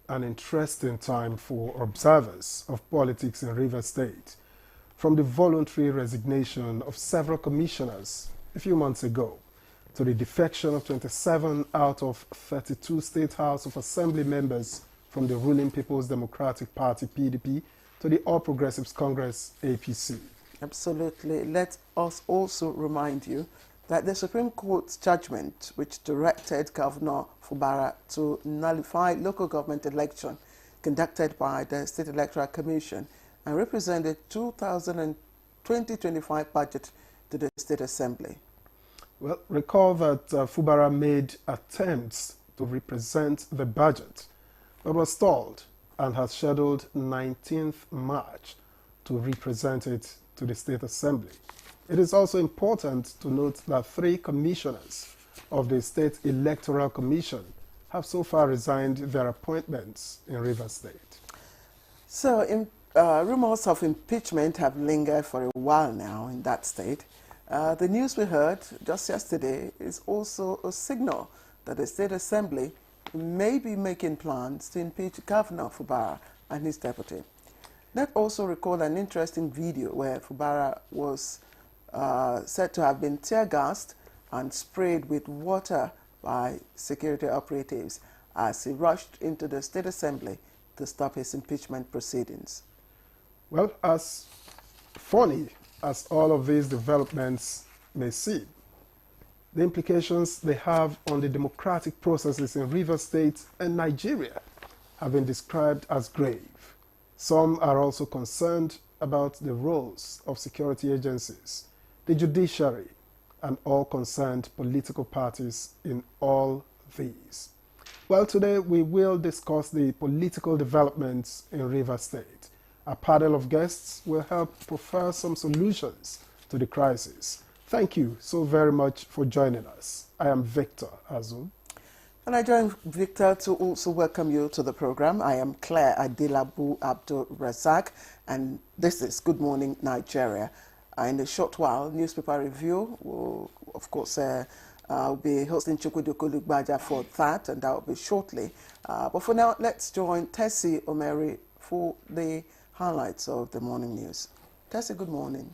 an interesting time for observers of politics in Rivers State, from the voluntary resignation of several commissioners a few months ago to the defection of 27 out of 32 State House of Assembly members from the ruling People's Democratic Party PDP to the All Progressives Congress APC. Absolutely. Let us also remind you that the Supreme Court's judgment, which directed Governor Fubara to nullify local government election conducted by the State Electoral Commission and represented 2020-25 budget to the State Assembly. Well, recall that Fubara made attempts to represent the budget, but was stalled and has scheduled 19th March to represent it to the State Assembly. It is also important to note that 3 commissioners of the State Electoral Commission have so far resigned their appointments in Rivers State. So, rumors of impeachment have lingered for a while now in that state. The news we heard just yesterday is also a signal that the State Assembly may be making plans to impeach Governor Fubara and his deputy. Let's also recall an interesting video where Fubara was said to have been tear-gassed and sprayed with water by security operatives as he rushed into the State Assembly to stop his impeachment proceedings. Well, as funny as all of these developments may seem, the implications they have on the democratic processes in Rivers State and Nigeria have been described as grave. Some are also concerned about the roles of security agencies, the judiciary, and all concerned political parties in all these. Well, today we will discuss the political developments in Rivers State. A panel of guests will help proffer some solutions to the crisis. Thank you so very much for joining us. I am Victor Azul. And I join Victor to also welcome you to the program. I am Claire Adilabu Abdul Razak, and this is Good Morning Nigeria. In a short while, newspaper review will, of course, I'll be hosting Chukwuduka Lugbaja for that, and that will be shortly. But for now, let's join Tessie Omeri for the highlights of the morning news. Tessie, good morning.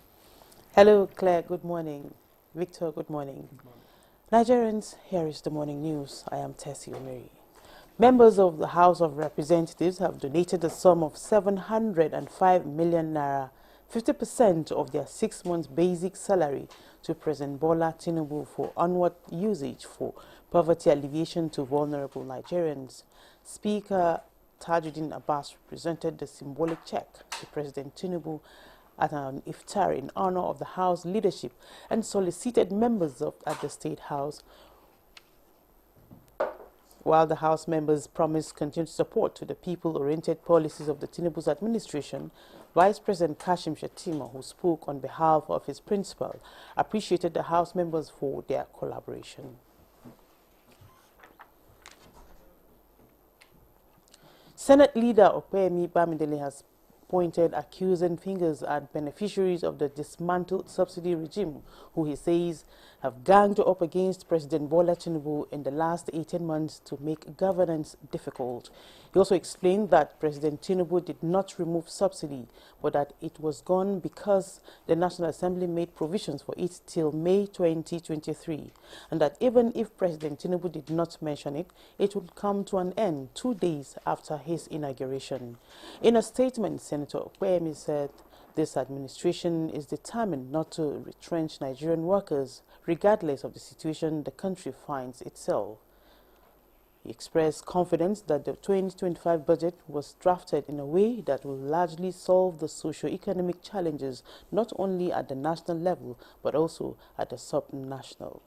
Hello, Claire. Good morning. Victor, good morning. Good morning. Nigerians, here is the morning news. I am Tessie Omeri. Members of the House of Representatives have donated a sum of 705 million naira, 50% of their 6 months basic salary, to President Bola Tinubu for onward usage for poverty alleviation to vulnerable Nigerians. Speaker Tajuddin Abbas presented the symbolic check to President Tinubu at an iftar in honor of the House leadership and solicited members at the State House. While the House members promised continued support to the people-oriented policies of the Tinubu's administration, Vice President Kashim Shettima, who spoke on behalf of his principal, appreciated the House members for their collaboration. Senate leader Opeyemi Bamidele has pointed accusing fingers at beneficiaries of the dismantled subsidy regime, who he says have ganged up against President Bola Tinubu in the last 18 months to make governance difficult. He also explained that President Tinubu did not remove subsidy, but that it was gone because the National Assembly made provisions for it till May 2023, and that even if President Tinubu did not mention it, it would come to an end 2 days after his inauguration. In a statement, Senator Opeyemi said this administration is determined not to retrench Nigerian workers, regardless of the situation the country finds itself. He expressed confidence that the 2025 budget was drafted in a way that will largely solve the socio-economic challenges not only at the national level but also at the sub-national.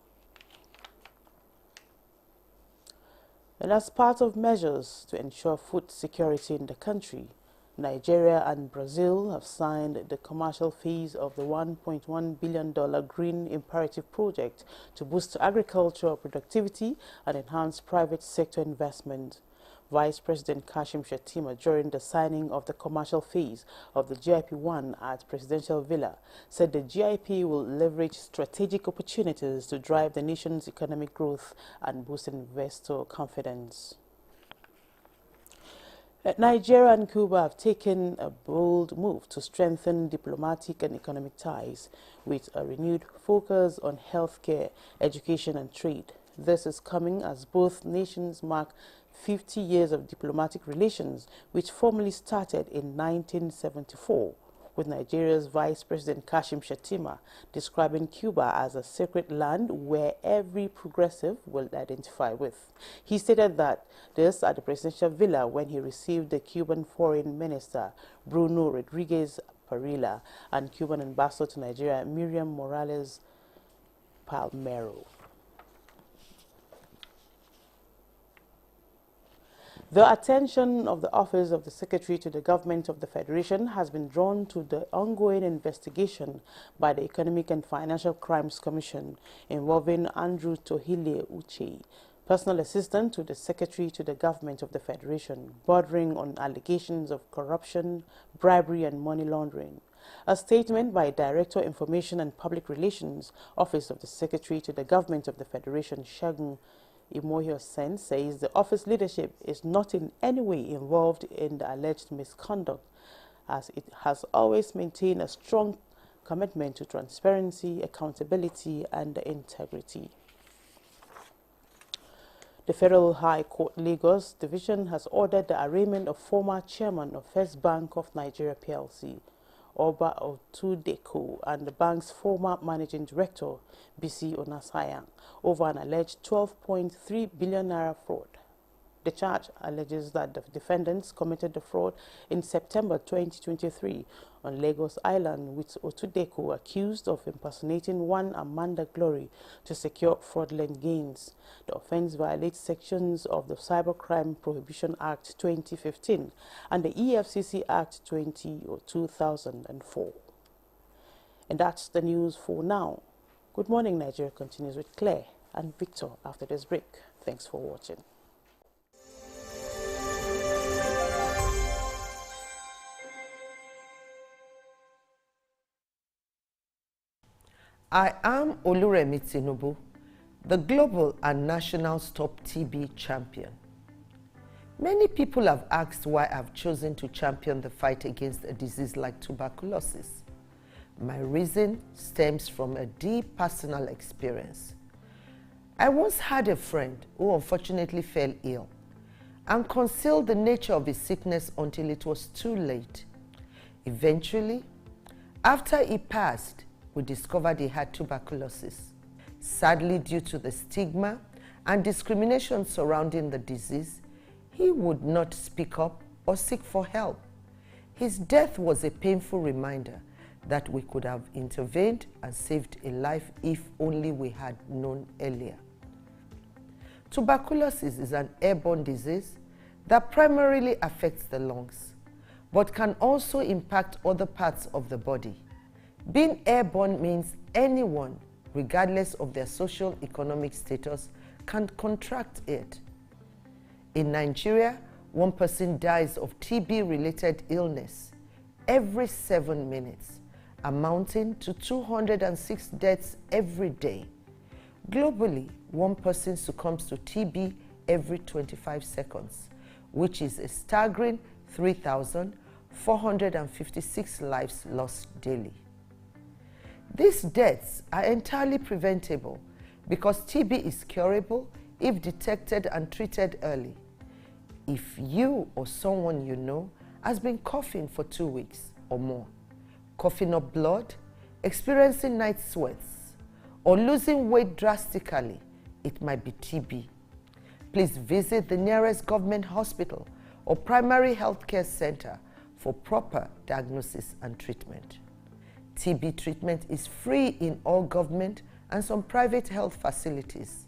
And as part of measures to ensure food security in the country, Nigeria and Brazil have signed the commercial phase of the $1.1 billion Green Imperative project to boost agricultural productivity and enhance private sector investment. Vice President Kashim Shettima, during the signing of the commercial phase of the GIP-1 at Presidential Villa, said the GIP will leverage strategic opportunities to drive the nation's economic growth and boost investor confidence. Nigeria and Cuba have taken a bold move to strengthen diplomatic and economic ties with a renewed focus on healthcare, education and trade. This is coming as both nations mark 50 years of diplomatic relations, which formally started in 1974, with Nigeria's Vice President Kashim Shettima describing Cuba as a sacred land where every progressive will identify with. He stated that this at the presidential villa when he received the Cuban Foreign Minister Bruno Rodriguez Parilla and Cuban Ambassador to Nigeria Miriam Morales Palmero. The attention of the Office of the Secretary to the Government of the Federation has been drawn to the ongoing investigation by the Economic and Financial Crimes Commission involving Andrew Tohile Uche, personal assistant to the Secretary to the Government of the Federation, bordering on allegations of corruption, bribery and money laundering. A statement by Director Information and Public Relations, Office of the Secretary to the Government of the Federation, Shagun Imoyo Sen, says the office leadership is not in any way involved in the alleged misconduct, as it has always maintained a strong commitment to transparency, accountability and integrity. The Federal High Court Lagos Division has ordered the arraignment of former chairman of First Bank of Nigeria PLC, Oba Otudeko, and the bank's former managing director, BC Onasayang, over an alleged 12.3 billion naira fraud. The charge alleges that the defendants committed the fraud in September 2023 on Lagos Island, with Otudeko accused of impersonating one Amanda Glory to secure fraudulent gains. The offense violates sections of the Cybercrime Prohibition Act 2015 and the EFCC Act 2004. And that's the news for now. Good Morning Nigeria continues with Claire and Victor after this break. Thanks for watching. I am Oluremi Tinubu, the global and national Stop TB champion. Many people have asked why I've chosen to champion the fight against a disease like tuberculosis. My reason stems from a deep personal experience. I once had a friend who unfortunately fell ill and concealed the nature of his sickness until it was too late. Eventually, after he passed, we discovered he had tuberculosis. Sadly, due to the stigma and discrimination surrounding the disease, he would not speak up or seek for help. His death was a painful reminder that we could have intervened and saved a life if only we had known earlier. Tuberculosis is an airborne disease that primarily affects the lungs, but can also impact other parts of the body. Being airborne means anyone, regardless of their socio-economic status, can contract it. In Nigeria, one person dies of TB-related illness every 7 minutes, amounting to 206 deaths every day. Globally, one person succumbs to TB every 25 seconds, which is a staggering 3,456 lives lost daily. These deaths are entirely preventable because TB is curable if detected and treated early. If you or someone you know has been coughing for 2 weeks or more, coughing up blood, experiencing night sweats, or losing weight drastically, it might be TB. Please visit the nearest government hospital or primary healthcare center for proper diagnosis and treatment. TB treatment is free in all government and some private health facilities.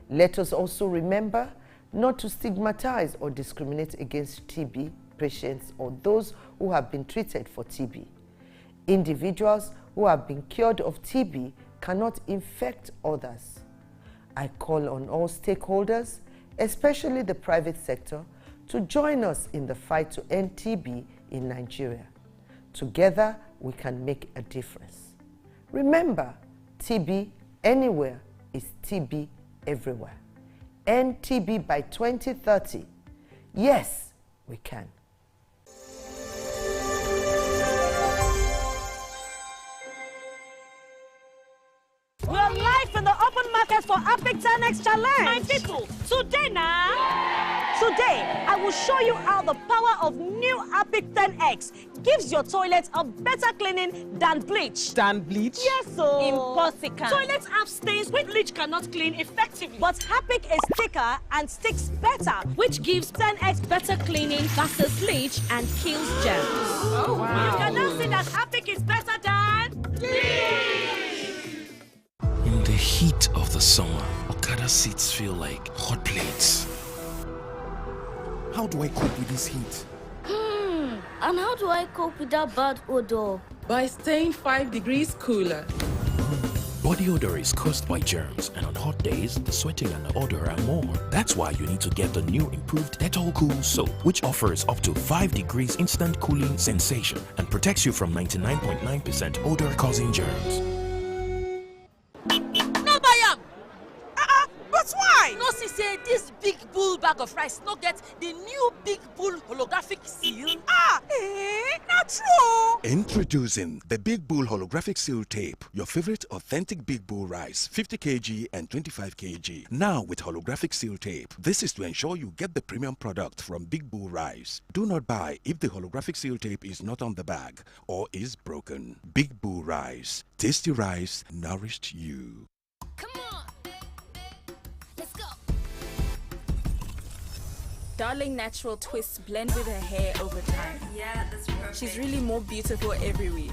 Let us also remember not to stigmatize or discriminate against TB patients or those who have been treated for TB. Individuals who have been cured of TB cannot infect others. I call on all stakeholders, especially the private sector, to join us in the fight to end TB in Nigeria. Together, we can make a difference. Remember, TB anywhere is TB everywhere. End TB by 2030. Yes, we can. We are live in the open market for Apic 10X Challenge. My people, today I will show you how the power of new Apic 10X gives your toilet a better cleaning than bleach. Than bleach? Yes, so. Impossible. Toilets have stains which bleach cannot clean effectively. But Apic is thicker and sticks better, which gives 10X better cleaning versus bleach and kills germs. Oh, wow. You can now see that Apic is better than bleach. In the heat of the summer, Okada seats feel like hot plates. How do I cope with this heat? And how do I cope with that bad odor? By staying 5 degrees cooler. Body odor is caused by germs, and on hot days, the sweating and the odor are more. That's why you need to get the new improved Dettol Cool soap, which offers up to 5 degrees instant cooling sensation and protects you from 99.9% odor-causing germs. No buy am. But why? No see say this big bull bag of rice no get the new big bull holographic seal. Not true. Introducing the Big Bull Holographic Seal Tape, your favorite authentic Big Bull rice, 50 kg and 25 kg. Now with holographic seal tape. This is to ensure you get the premium product from Big Bull Rice. Do not buy if the holographic seal tape is not on the bag or is broken. Big Bull Rice. Tasty rice nourished you. Come on. Let's go. Darling natural twists blend with her hair over time. Yeah, that's perfect. She's really more beautiful every week.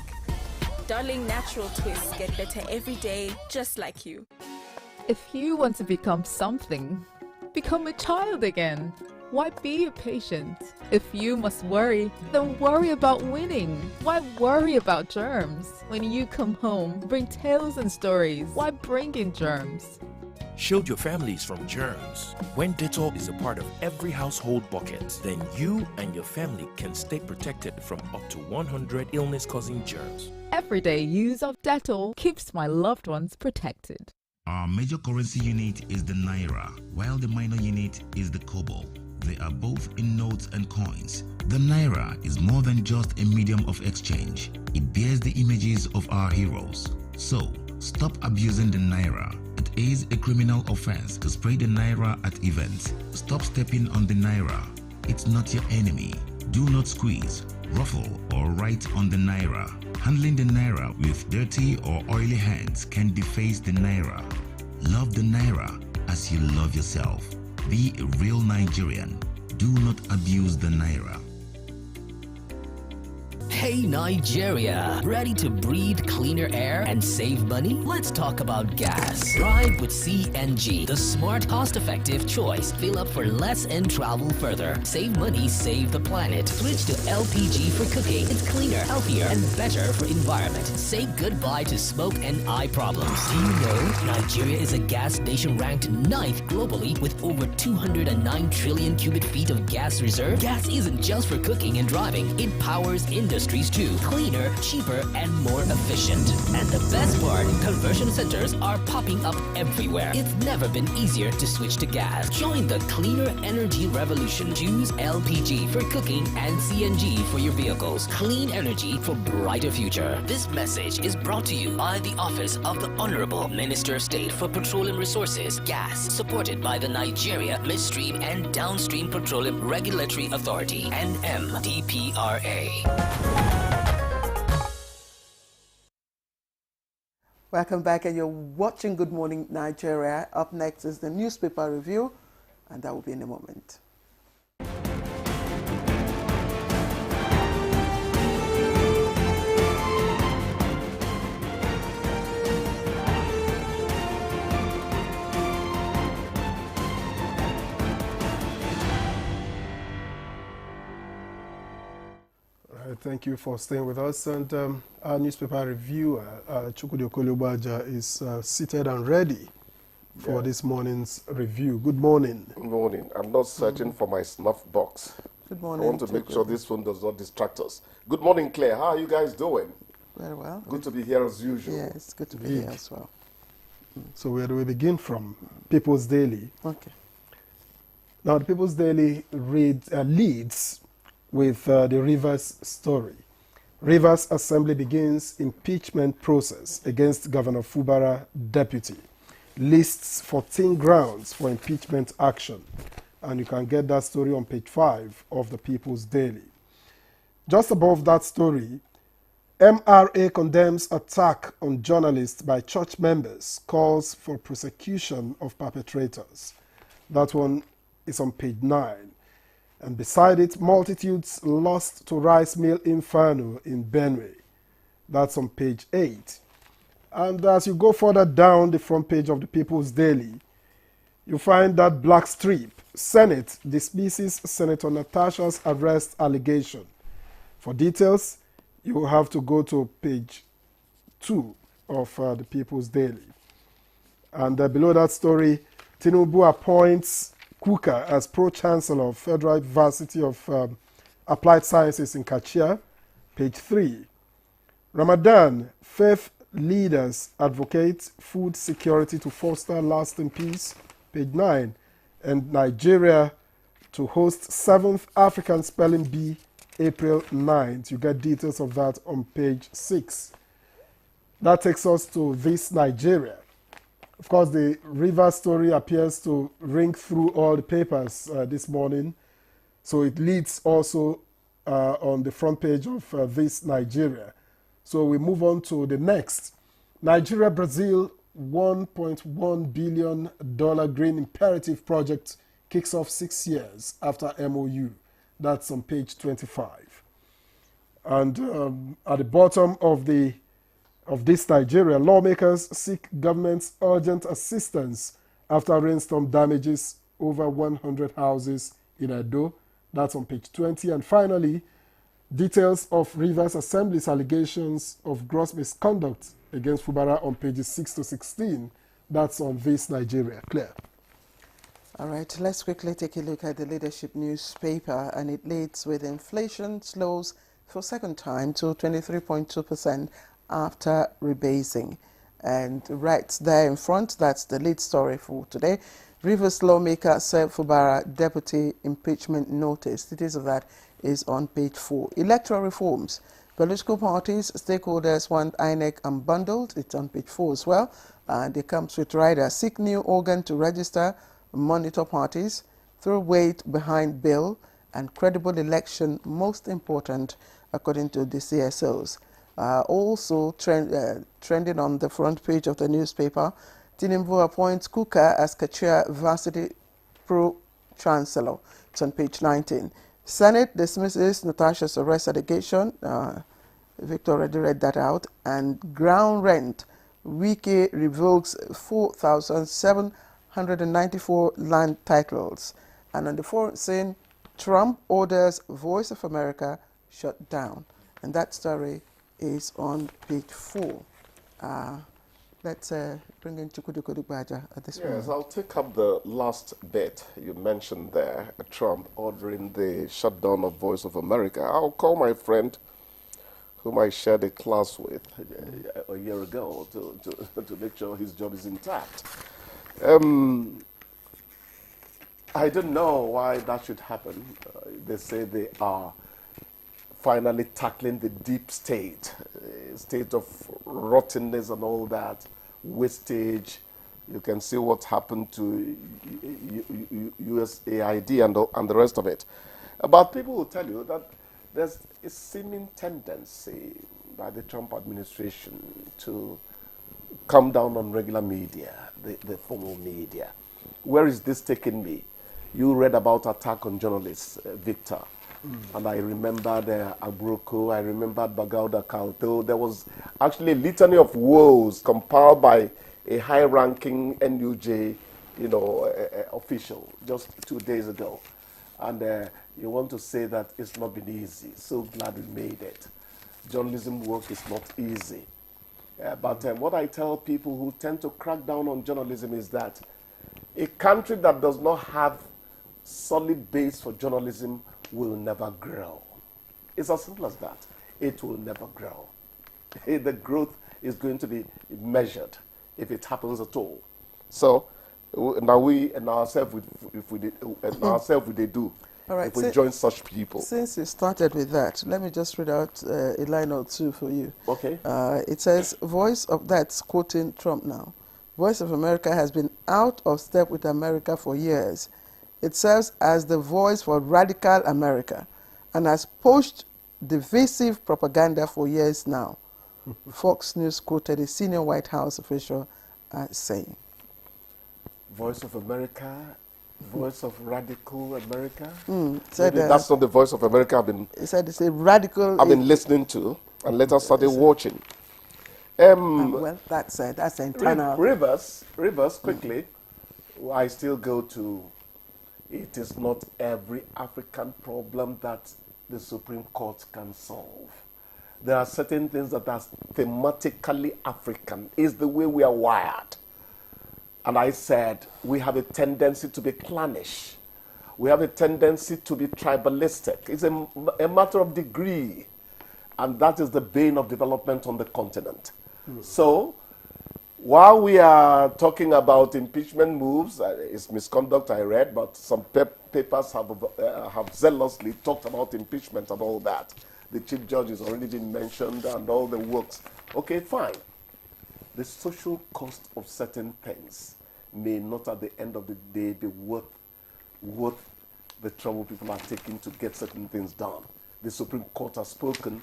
Darling natural twists get better every day, just like you. If you want to become something, become a child again. Why be a patient? If you must worry, then worry about winning. Why worry about germs? When you come home, bring tales and stories. Why bring in germs? Shield your families from germs. When Dettol is a part of every household bucket, then you and your family can stay protected from up to 100 illness-causing germs. Everyday use of Dettol keeps my loved ones protected. Our major currency unit is the Naira, while the minor unit is the Kobo. They are both in notes and coins. The Naira is more than just a medium of exchange. It bears the images of our heroes. So, stop abusing the Naira. It is a criminal offense to spray the Naira at events. Stop stepping on the Naira. It's not your enemy. Do not squeeze, ruffle, or write on the Naira. Handling the Naira with dirty or oily hands can deface the Naira. Love the Naira as you love yourself. Be a real Nigerian. Do not abuse the Naira. Hey Nigeria, ready to breathe cleaner air and save money? Let's talk about gas. Drive with CNG, the smart, cost-effective choice. Fill up for less and travel further. Save money, save the planet. Switch to LPG for cooking. It's cleaner, healthier, and better for environment. Say goodbye to smoke and eye problems. Do you know Nigeria is a gas nation ranked 9th globally with over 209 trillion cubic feet of gas reserve? Gas isn't just for cooking and driving. It powers industries too. Cleaner, cheaper, and more efficient. And the best part, conversion centers are popping up everywhere. It's never been easier to switch to gas. Join the cleaner energy revolution. Choose LPG for cooking and CNG for your vehicles. Clean energy for brighter future. This message is brought to you by the Office of the Honorable Minister of State for Petroleum Resources, Gas, supported by the Nigeria Midstream and Downstream Petroleum Regulatory Authority, NMDPRA. Welcome back, and you're watching Good Morning Nigeria. Up next is the newspaper review, and that will be in a moment. Thank you for staying with us. And our newspaper reviewer, Chukwudi Okoli-Ogbaja, is seated and ready for this morning's review. Good morning. Good morning. I'm not searching for my snuff box. Good morning. I want to make sure this phone does not distract us. Good morning, Claire. How are you guys doing? Very well. Good to be here as usual. Yeah, it's good to be here as well. So where do we begin from? People's Daily. Okay. Now, the People's Daily leads with the Rivers story. Rivers Assembly begins impeachment process against Governor Fubara deputy. Lists 14 grounds for impeachment action. And you can get that story on page 5 of the People's Daily. Just above that story, MRA condemns attack on journalists by church members, calls for prosecution of perpetrators. That one is on page 9. And beside it, multitudes lost to rice mill inferno in Benue. That's on page 8. And as you go further down the front page of the People's Daily, you find that black strip. Senate dismisses Senator Natasha's arrest allegation. For details, you will have to go to page 2 of the People's Daily. And below that story, Tinubu appoints Kuka as Pro-Chancellor of Federal University of Applied Sciences in Kachia, page 3. Ramadan, faith leaders advocate food security to foster lasting peace, page 9. And Nigeria to host 7th African Spelling Bee, April 9th. You get details of that on page 6. That takes us to This Nigeria. Of course, the River story appears to ring through all the papers this morning. So it leads also on the front page of This Nigeria. So we move on to the next. Nigeria-Brazil $1.1 billion Green Imperative project kicks off 6 years after MOU. That's on page 25. And at the bottom of This Nigeria, lawmakers seek government's urgent assistance after rainstorm damages over 100 houses in Edo. That's on page 20. And finally, details of Rivers Assembly's allegations of gross misconduct against Fubara on pages 6 to 16. That's on This Nigeria. Claire. All right, let's quickly take a look at the leadership newspaper, and it leads with inflation slows for second time to 23.2% after rebasing. And right there in front, that's the lead story for today. Rivers lawmaker served Fubara deputy impeachment notice. Details of that is on page 4. Electoral reforms. Political parties, stakeholders want INEC unbundled. It's on page 4 as well. And it comes with rider. Seek new organ to register, monitor parties, throw weight behind bill, and credible election most important, according to the CSOs. Also trending on the front page of the newspaper, Tinubu appoints Kuka as Kachia Varsity Pro-Chancellor. It's on page 19. Senate dismisses Natasha's arrest allegation. Victor already read that out. And ground rent. Wike revokes 4,794 land titles. And on the foreign scene, Trump orders Voice of America shut down. And that story is on page 4. Let's bring in Chukwudukodu Baja at this point. Yes, I'll take up the last bit you mentioned there, Trump ordering the shutdown of Voice of America. I'll call my friend whom I shared a class with a year ago to make sure his job is intact. I don't know why that should happen. They say they are finally tackling the deep state, state of rottenness and all that, wastage. You can see what happened to USAID and the rest of it. But people will tell you that there's a seeming tendency by the Trump administration to come down on regular media, the formal media. Where is this taking me? You read about attack on journalists, Victor. And I remembered Abroko, I remembered Bagauda Kauto. There was actually a litany of woes compiled by a high-ranking NUJ, official just 2 days ago. And you want to say that it's not been easy. So glad we made it. Journalism work is not easy. But what I tell people who tend to crack down on journalism is that a country that does not have solid base for journalism will never grow. It's as simple as that. It will never grow. The growth is going to be measured if it happens at all. So now we and ourselves, if we do, All right, if we join such people. Since you started with that, let me just read out a line or two for you. Okay. It says, that's quoting Trump now, Voice of America has been out of step with America for years. It serves as the voice for radical America and has pushed divisive propaganda for years now. Fox News quoted a senior White House official saying. Voice of America, voice of radical America? Said, that's not the Voice of America I've been... He said it's a radical... I've been listening to, and later started watching. Well, that's internal... Rivers, quickly, I still go to... It is not every African problem that the Supreme Court can solve. There are certain things that are thematically African. It's the way we are wired. And I said, we have a tendency to be clannish. We have a tendency to be tribalistic. It's a matter of degree. And that is the bane of development on the continent. So, while we are talking about impeachment moves, it's misconduct I read, but some papers have zealously talked about impeachment and all that. The Chief Judge has already been mentioned and all the works. Okay, fine. The social cost of certain things may not at the end of the day be worth the trouble people are taking to get certain things done. The Supreme Court has spoken.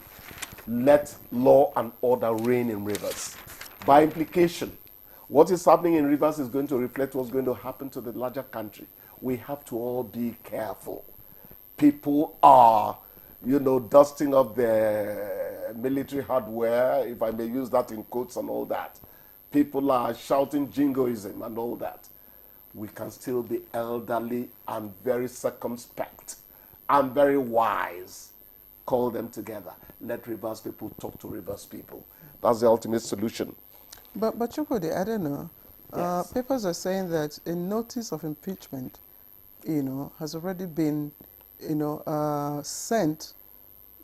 Let law and order reign in Rivers. By implication, what is happening in Rivers is going to reflect what's going to happen to the larger country. We have to all be careful. People are, dusting up their military hardware, if I may use that in quotes and all that. People are shouting jingoism and all that. We can still be elderly and very circumspect and very wise. Call them together. Let Rivers people talk to Rivers people. That's the ultimate solution. But Chukwudi, I don't know. Yes. Papers are saying that a notice of impeachment, has already been, sent,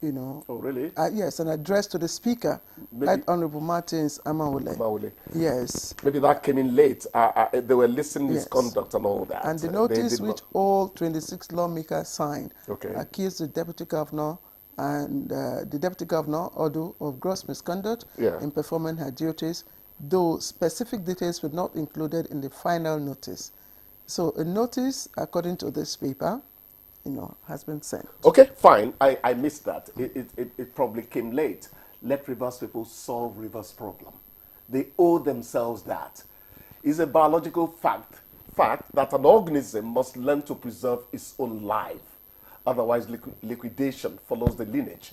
Oh, really? Yes, an address to the Speaker, Right Honorable Martins Amaewhule. Yes. Maybe that came in late. They were listing misconduct and all that. And the notice which all 26 lawmakers signed accused the Deputy Governor and the Deputy Governor, Odu, of gross misconduct in performing her duties, though specific details were not included in the final notice. So a notice, according to this paper, has been sent. Okay, fine. I missed that. It probably came late. Let Rivers people solve Rivers' problem. They owe themselves that. It's a biological fact that an organism must learn to preserve its own life. Otherwise, liquidation follows the lineage.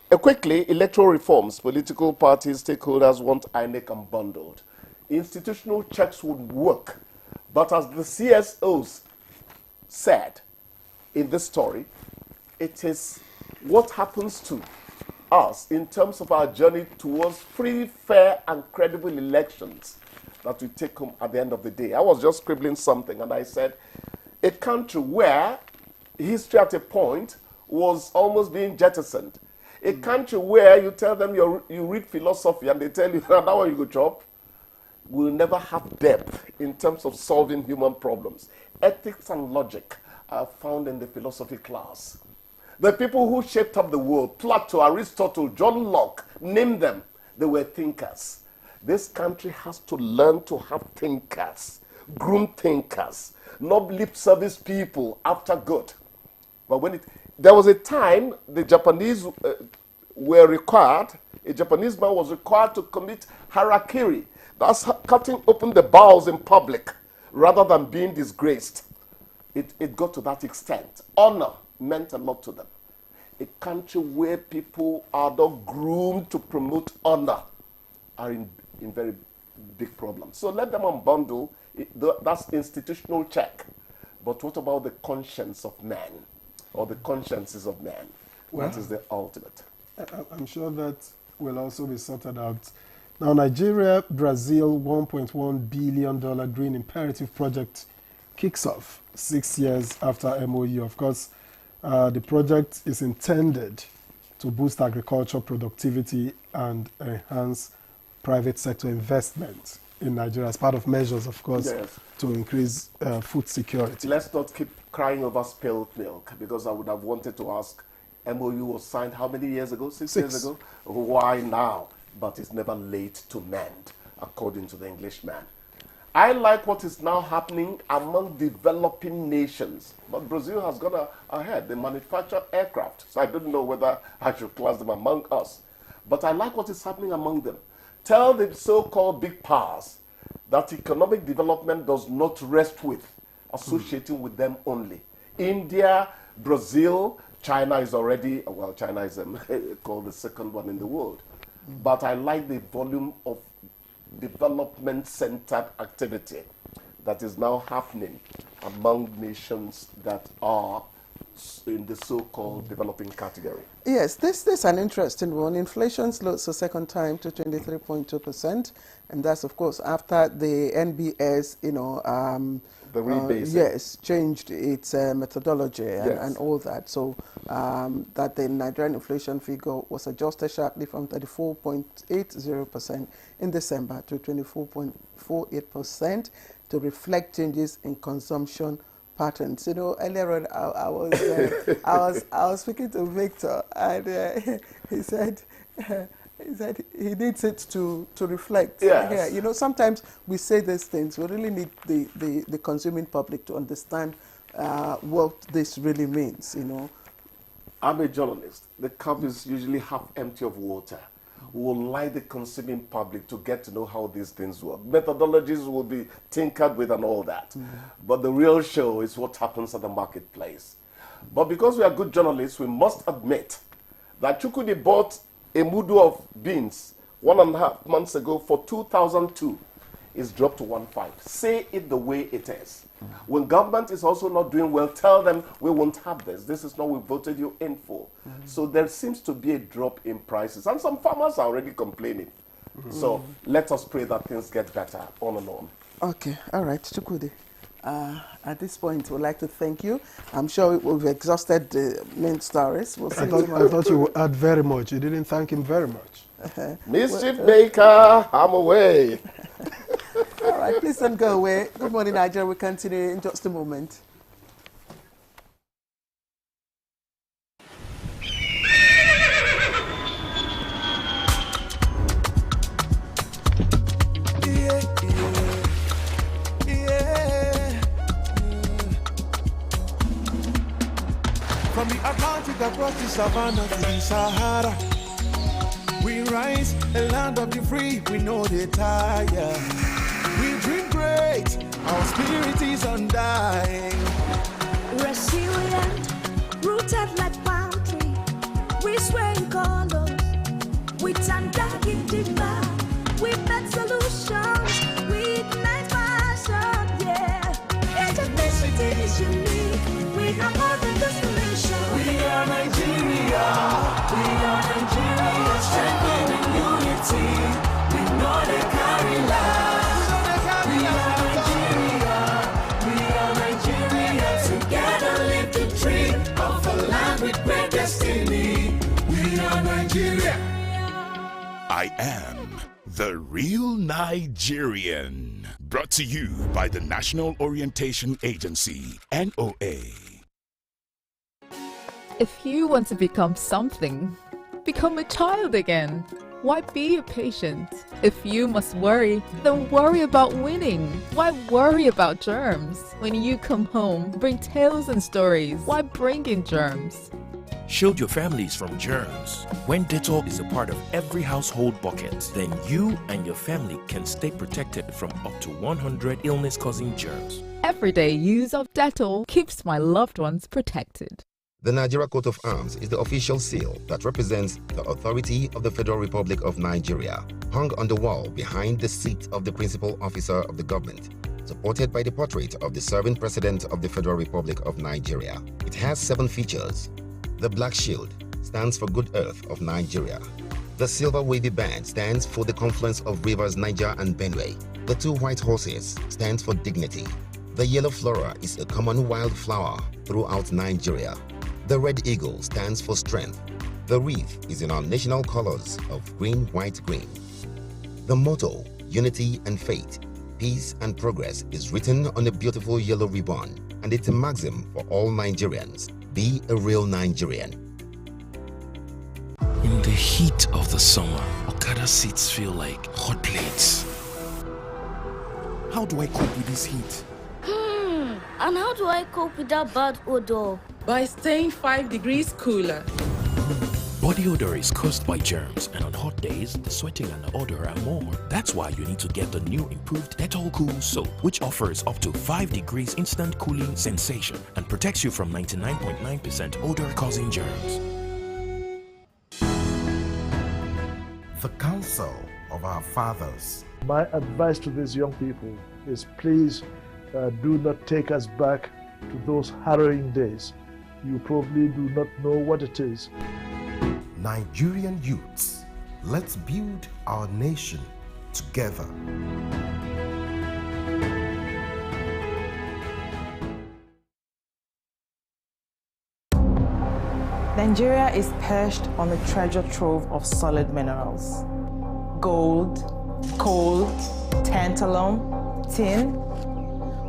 Quickly, electoral reforms. Political parties, stakeholders want INEC unbundled. Institutional checks would work. But as the CSOs said in this story, it is what happens to us in terms of our journey towards free, fair, and credible elections that we take home at the end of the day. I was just scribbling something, and I said, a country where history at a point was almost being jettisoned. A country where you tell them you read philosophy and they tell you, now you go chop, will never have depth in terms of solving human problems. Ethics and logic are found in the philosophy class. The people who shaped up the world, Plato, Aristotle, John Locke, name them, they were thinkers. This country has to learn to have thinkers, groomed thinkers, not lip service people after good. But there was a time the Japanese were required, a Japanese man was required to commit harakiri. That's cutting open the bowels in public rather than being disgraced. It got to that extent. Honor meant a lot to them. A country where people are not groomed to promote honor are in very big problems. So let them unbundle. That's institutional check. But what about the conscience of man or the consciences of man? Well, that is the ultimate. I'm sure that will also be sorted out. Now, Nigeria, Brazil, $1.1 billion green imperative project kicks off 6 years after MOU. Of course, the project is intended to boost agriculture productivity and enhance private sector investment in Nigeria as part of measures, of course, Yes. to increase food security. Let's not keep crying over spilled milk, because I would have wanted to ask, MOU was signed how many years ago? Six years ago? Why now? But it's never late to mend, according to the Englishman. I like what is now happening among developing nations. But Brazil has gone ahead. They manufacture aircraft. So I don't know whether I should class them among us. But I like what is happening among them. Tell the so-called big powers that economic development does not rest with associating with them only. India, Brazil, China is already, well, China is called the second one in the world. But I like the volume of development-centered activity that is now happening among nations that are in the so-called developing category. Yes, this is an interesting one. Inflation slows the second time to 23.2%, and that's, of course, after the NBS, the rebasing. Yes, changed its methodology and, Yes. and all that. So that the Nigerian inflation figure was adjusted sharply from 34.80% in December to 24.48% to reflect changes in consumption patterns. Earlier on, I was speaking to Victor, and he said he needs it to reflect. Yes. Yeah, sometimes we say these things. We really need the consuming public to understand what this really means. I'm a journalist. The cup is usually half empty of water. We will like the consuming public to get to know how these things work. Methodologies will be tinkered with and all that. But the real show is what happens at the marketplace. But because we are good journalists, we must admit that Chukwudi bought a mudu of beans 1.5 months ago for 2,002. It's dropped to 1.5. Say it the way it is. When government is also not doing well, tell them we won't have this. This is not what we voted you in for. So there seems to be a drop in prices. And some farmers are already complaining. So let us pray that things get better on and on. Okay, all right, Chukwudi. At this point, we'd like to thank you. I'm sure we've exhausted the main stories. We'll see I thought you would add very much. You didn't thank him very much. Mischief maker, I'm away. All right, please don't go away. Good morning, Nigeria. We'll continue in just a moment. From the Atlantic across the savannah to the Sahara, we rise, a land of the free, we know they tire. We dream great, our spirit is undying. Resilient, rooted like palm tree, we sway in colors, with undying demand. We make solutions, we ignite passion, yeah. Each ethnicity is unique, we have more than destination. We are Nigeria, strengthening unity. We know they carry lives. We are Nigeria, together live the dream of a land with great destiny. We are Nigeria. I am the real Nigerian. Brought to you by the National Orientation Agency, NOA. If you want to become something, become a child again. Why be a patient? If you must worry, then worry about winning. Why worry about germs? When you come home, bring tales and stories. Why bring in germs? Shield your families from germs. When Dettol is a part of every household bucket, then you and your family can stay protected from up to 100 illness-causing germs. Everyday use of Dettol keeps my loved ones protected. The Nigeria Coat of Arms is the official seal that represents the authority of the Federal Republic of Nigeria, hung on the wall behind the seat of the principal officer of the government, supported by the portrait of the serving President of the Federal Republic of Nigeria. It has 7 features. The black shield stands for Good Earth of Nigeria. The silver wavy band stands for the confluence of rivers Niger and Benue. The 2 white horses stands for dignity. The yellow flora is a common wildflower throughout Nigeria. The red eagle stands for strength. The wreath is in our national colors of green, white, green. The motto unity and faith, peace and progress is written on a beautiful yellow ribbon, and it's a maxim for all Nigerians. Be a real Nigerian. In the heat of the summer, Okada seats feel like hot plates. How do I cope with this heat? And how do I cope with that bad odor? By staying 5 degrees cooler. Body odor is caused by germs, and on hot days, the sweating and the odor are more. That's why you need to get the new improved Dettol Cool soap, which offers up to 5 degrees instant cooling sensation and protects you from 99.9% odor-causing germs. The counsel of our fathers. My advice to these young people is please do not take us back to those harrowing days. You probably do not know what it is. Nigerian youths, let's build our nation together. Nigeria is perched on a treasure trove of solid minerals. Gold, coal, tantalum, tin,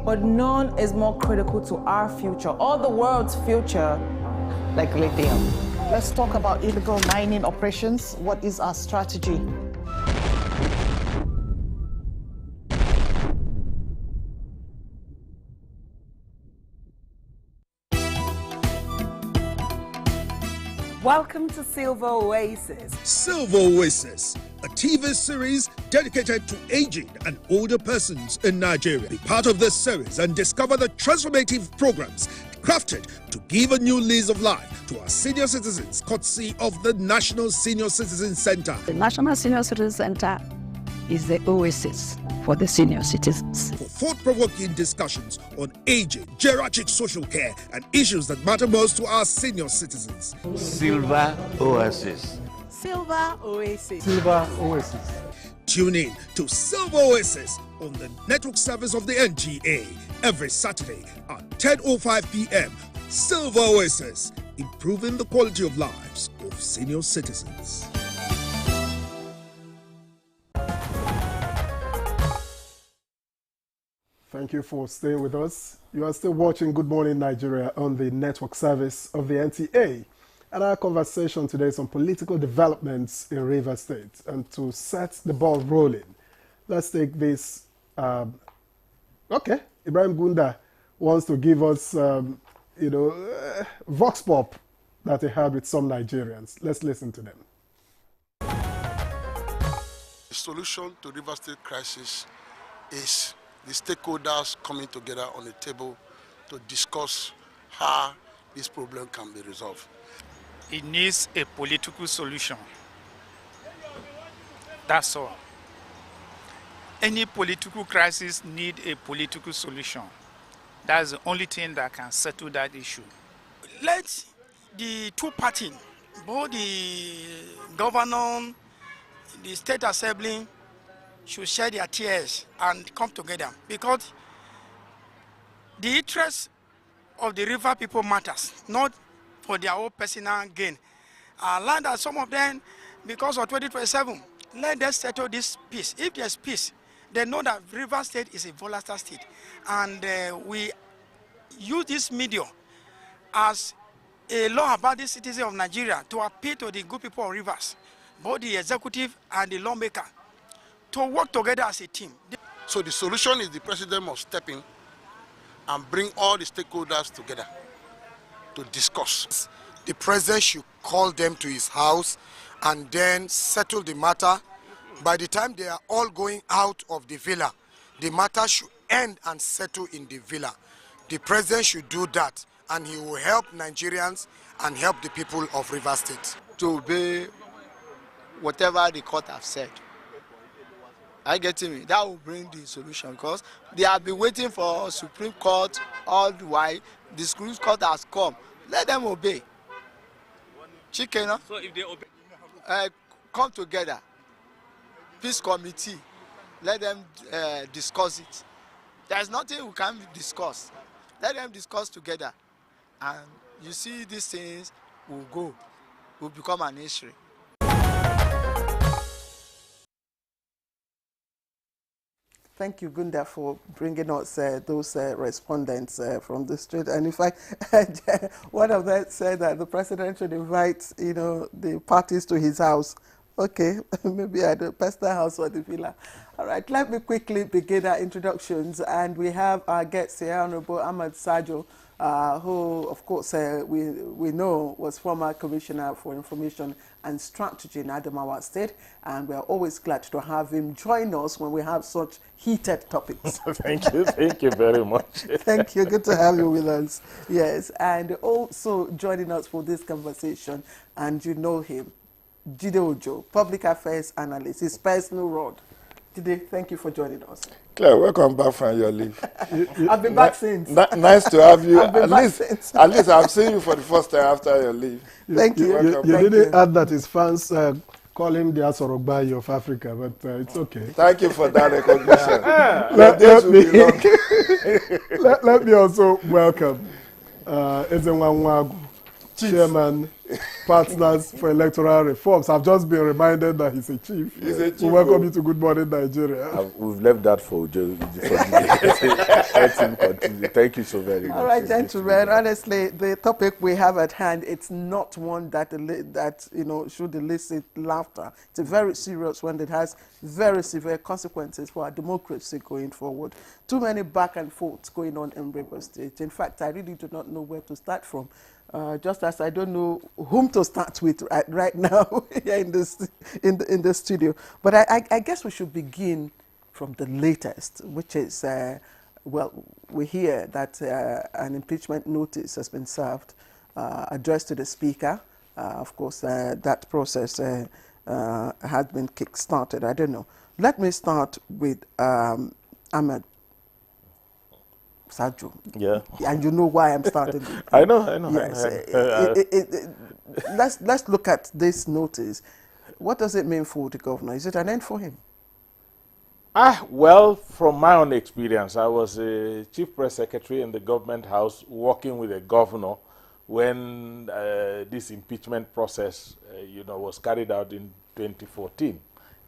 but none is more critical to our future or the world's future like lithium. Let's talk about illegal mining operations. What is our strategy? Welcome to Silver Oasis. Silver Oasis, a TV series dedicated to aging and older persons in Nigeria. Be part of this series and discover the transformative programs crafted to give a new lease of life to our senior citizens, courtesy of the National Senior Citizen Center. The National Senior Citizen Center is the oasis for the senior citizens. For thought-provoking discussions on aging, geriatric social care, and issues that matter most to our senior citizens. Silver Oasis. Silver Oasis. Silver Oasis. Tune in to Silver Oasis on the network service of the NTA every Saturday at 10:05 p.m. Silver Oasis, improving the quality of lives of senior citizens. Thank you for staying with us. You are still watching Good Morning Nigeria on the network service of the NTA. And our conversation today is on political developments in Rivers State. And to set the ball rolling, let's take this. Ibrahim Gunda wants to give us, vox pop that he had with some Nigerians. Let's listen to them. The solution to Rivers State crisis is the stakeholders coming together on the table to discuss how this problem can be resolved. It needs a political solution. That's all. Any political crisis needs a political solution. That's the only thing that can settle that issue. Let the two parties, both the governor, the state assembly, should share their tears and come together, because the interest of the river people matters, not for their own personal gain. Land that some of them, because of 2027, let them settle this peace. If there's peace, they know that Rivers State is a volatile state, and we use this medium as a law-abiding citizen of Nigeria to appeal to the good people of Rivers, both the executive and the lawmaker, to work together as a team. So the solution is the president must step in and bring all the stakeholders together to discuss. The president should call them to his house and then settle the matter. By the time they are all going out of the villa, the matter should end and settle in the villa. The president should do that, and he will help Nigerians and help the people of Rivers State. To obey whatever the court have said. I get me. That will bring the solution, because they have been waiting for Supreme Court all the while. The Supreme Court has come. Let them obey. Chicken. So if they obey, come together. Peace committee. Let them discuss it. There's nothing we can discuss. Let them discuss together, and you see these things will become an history. Thank you, Gunda, for bringing us those respondents from the street. And in fact, one of them said that the president should invite, the parties to his house. Okay, maybe at the personal house or the villa. All right, let me quickly begin our introductions. And we have our guest here, Honorable Ahmad Sajo, who, of course, we know was former Commissioner for Information and Strategy in Adamawa State. And we're always glad to have him join us when we have such heated topics. Thank you very much. Thank you, good to have you with us. Yes, and also joining us for this conversation, and you know him, Jide Ojo, Public Affairs Analyst, his personal rod. Jide, thank you for joining us. Claire, welcome back from your leave. I've been back since. Nice to have you. I've been back since. At least I'm seeing you for the first time after your leave. Thank you. You didn't add that his fans call him the Asorogbayi of Africa, but it's okay. Thank you for that recognition. Let me also welcome Ezenwa Nwagu, Chairman, Partners for Electoral Reforms. I've just been reminded that he's a chief. He's a chief. We welcome you to Good Morning Nigeria. We've left that for Joe. Thank you so very much. All right, gentlemen. Honestly, the topic we have at hand, it's not one that should elicit laughter. It's a very serious one that has very severe consequences for our democracy going forward. Too many back and forths going on in Rivers State. In fact, I really do not know where to start from. Just as I don't know whom to start with right now here in the studio. But I guess we should begin from the latest, which is, we hear that an impeachment notice has been served, addressed to the Speaker. Of course, that process had been kick-started. I don't know. Let me start with Ahmed Sajo. Yeah. And you know why I'm starting. I know. Yes. Let's look at this notice. What does it mean for the governor? Is it an end for him? Well, from my own experience, I was a chief press secretary in the government house working with the governor when this impeachment process, was carried out in 2014.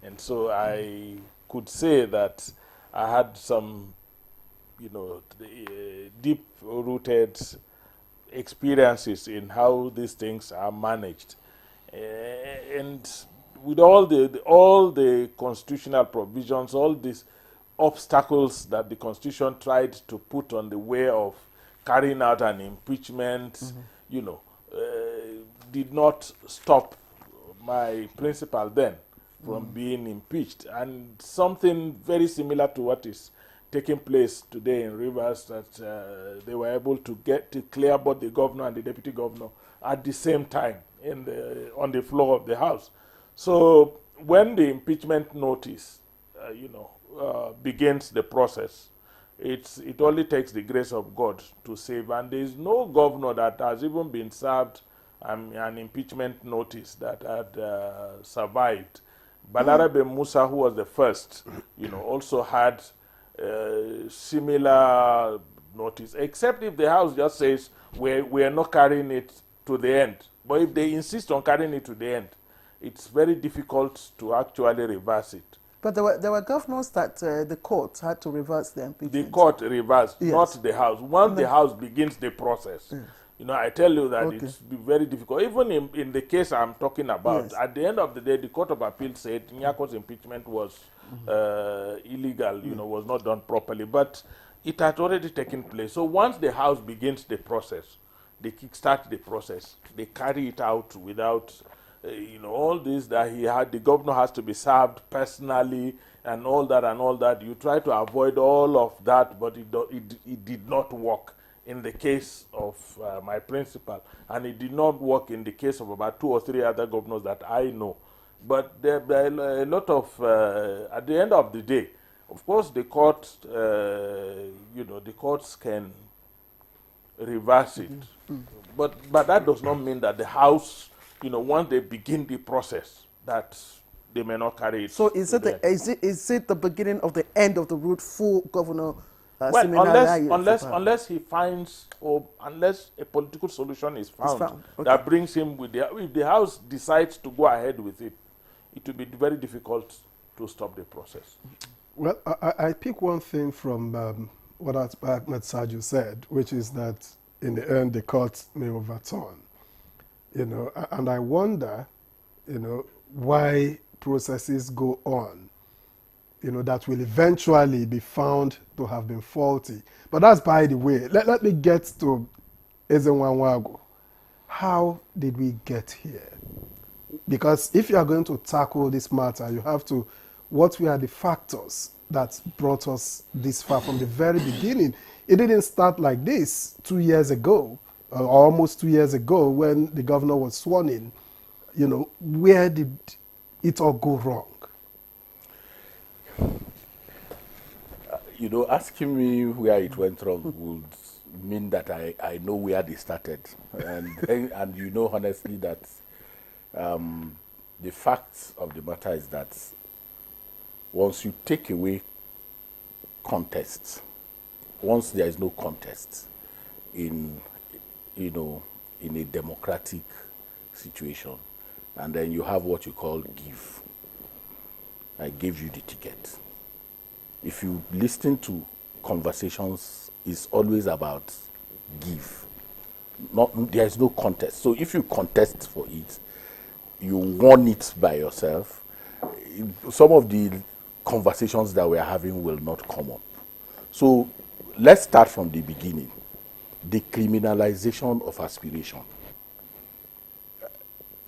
And so I could say that I had some deep-rooted experiences in how these things are managed, and with all the constitutional provisions, all these obstacles that the Constitution tried to put on the way of carrying out an impeachment, did not stop my principal then from being impeached. And something very similar to what is taking place today in Rivers, that they were able to clear both the governor and the deputy governor at the same time on the floor of the House. So when the impeachment notice, begins the process, it only takes the grace of God to save. And there is no governor that has even been served an impeachment notice that had survived. Balarabe Musa, who was the first, also had similar notice, except if the House just says we are not carrying it to the end. But if they insist on carrying it to the end, it's very difficult to actually reverse it. But there were governors that the court had to reverse the impeachment. The court reversed, yes. Not the House. Once the House begins the process, I tell you that it's very difficult. Even in the case I'm talking about, yes. At the end of the day, the Court of Appeal said Nyako's impeachment was illegal, was not done properly. But it had already taken place. So once the House begins the process, they kickstart the process. They carry it out without, all this that the governor has to be served personally and all that. You try to avoid all of that, but it did not work in the case of my principal, and it did not work in the case of about 2 or 3 other governors that I know. But there are a lot of, at the end of the day, of course, the court, the courts can reverse it. But that does not mean that the House, once they begin the process, that they may not carry it. So is it the beginning of the end of the route for Governor unless he finds, or unless a political solution is found. That brings him with if the House decides to go ahead with it, it will be very difficult to stop the process. Well, I pick one thing from what Ahmed Sajo said, which is that in the end, the court may overturn. You know, and I wonder, you know, why processes go on, you know, that will eventually be found to have been faulty. But that's by the way. Let me get to Ezenwa-Nwagwu. How did we get here? Because if you are going to tackle this matter, you have to, what were the factors that brought us this far from the very beginning? It didn't start like this 2 years ago, or almost 2 years ago when the governor was sworn in. You know, where did it all go wrong? You know, asking me where it went wrong would mean that I know where they started. And you know, honestly, that the fact of the matter is that once you take away contest, once there is no contest in, you know, in a democratic situation, and then you have what you call give. I gave you the ticket. If you listen to conversations, it's always about give. There is no contest. So if you contest for it, you won it by yourself. Some of the conversations that we are having will not come up. So let's start from the beginning. The criminalization of aspiration,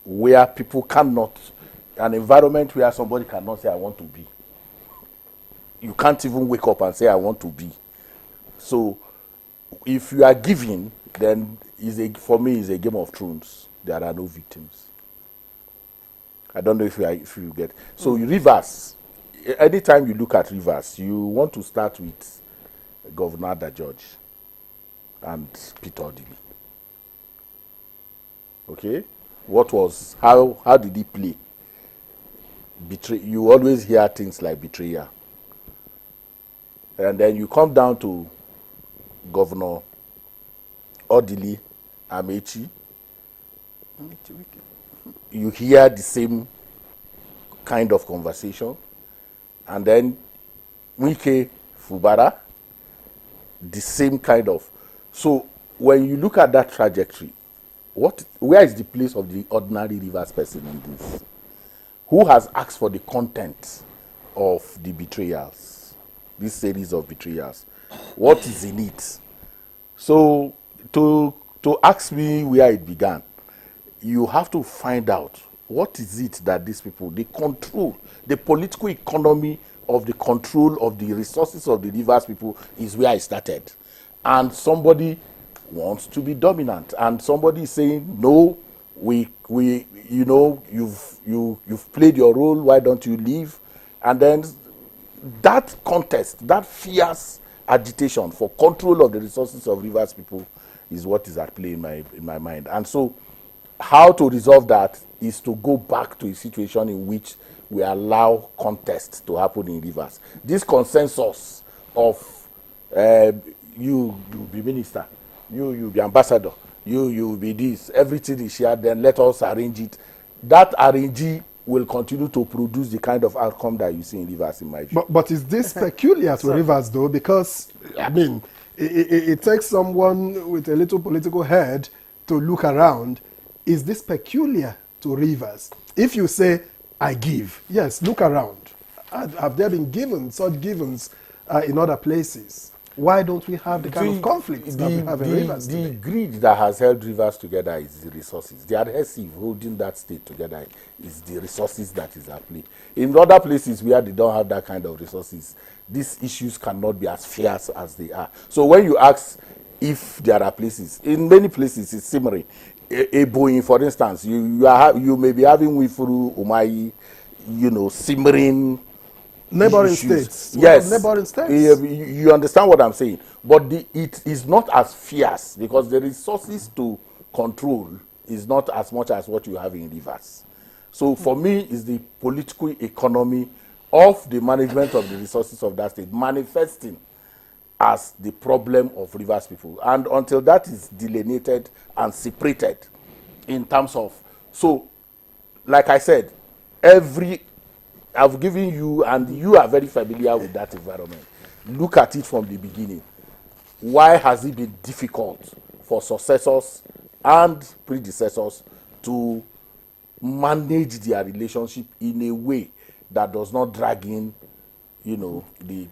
where people cannot, an environment where somebody cannot say, I want to be. You can't even wake up and say, I want to be. So if you are giving, then for me, it's a Game of Thrones. There are no victims. I don't know if you get. So Rivers, anytime you look at Rivers, you want to start with Governor Ada George and Peter Odili. Okay? How did he play? You always hear things like betrayal. And then you come down to Governor Odili Amechi. You hear the same kind of conversation. And then Wike Fubara, the same kind of. So when you look at that trajectory, where is the place of the ordinary Rivers person in this? Who has asked for the content of the betrayals, this series of betrayals? What is in it? So to ask me where it began, you have to find out what is it that these people, they control, the political economy of the control of the resources of the Rivers people is where I started. And somebody wants to be dominant, and somebody is saying, no, we you know, you've played your role, why don't you leave? And then that contest, that fierce agitation for control of the resources of Rivers people is what is at play in my mind. And so how to resolve that is to go back to a situation in which we allow contest to happen in Rivers. This consensus of you be minister, you be ambassador, you be this, everything is shared, then let us arrange it. That arrangee will continue to produce the kind of outcome that you see in Rivers, in my view. But is this peculiar to Rivers, though? Because, I mean, it takes someone with a little political head to look around. Is this peculiar to Rivers? If you say, I give, yes, look around. Have there been such givens in other places? Why don't we have the kind of conflicts that we have in Rivers today? The greed that has held Rivers together is the resources. The adhesive holding that state together is the resources that is at play. In other places where they don't have that kind of resources, these issues cannot be as fierce as they are. So when you ask if there are places, in many places it's simmering. Eboyin, for instance, you may be having Wifuru, Umahi, you know, simmering neighboring issues. states. Yes. Neighboring states. You understand what I'm saying? But it is not as fierce because the resources to control is not as much as what you have in Rivers. So for me, it's the political economy of the management of the resources of that state manifesting as the problem of Rivers people. And until that is delineated and separated in terms of, so like I said, every I've given you, and you are very familiar with that environment. Look at it from the beginning. Why has it been difficult for successors and predecessors to manage their relationship in a way that does not drag in, you know, the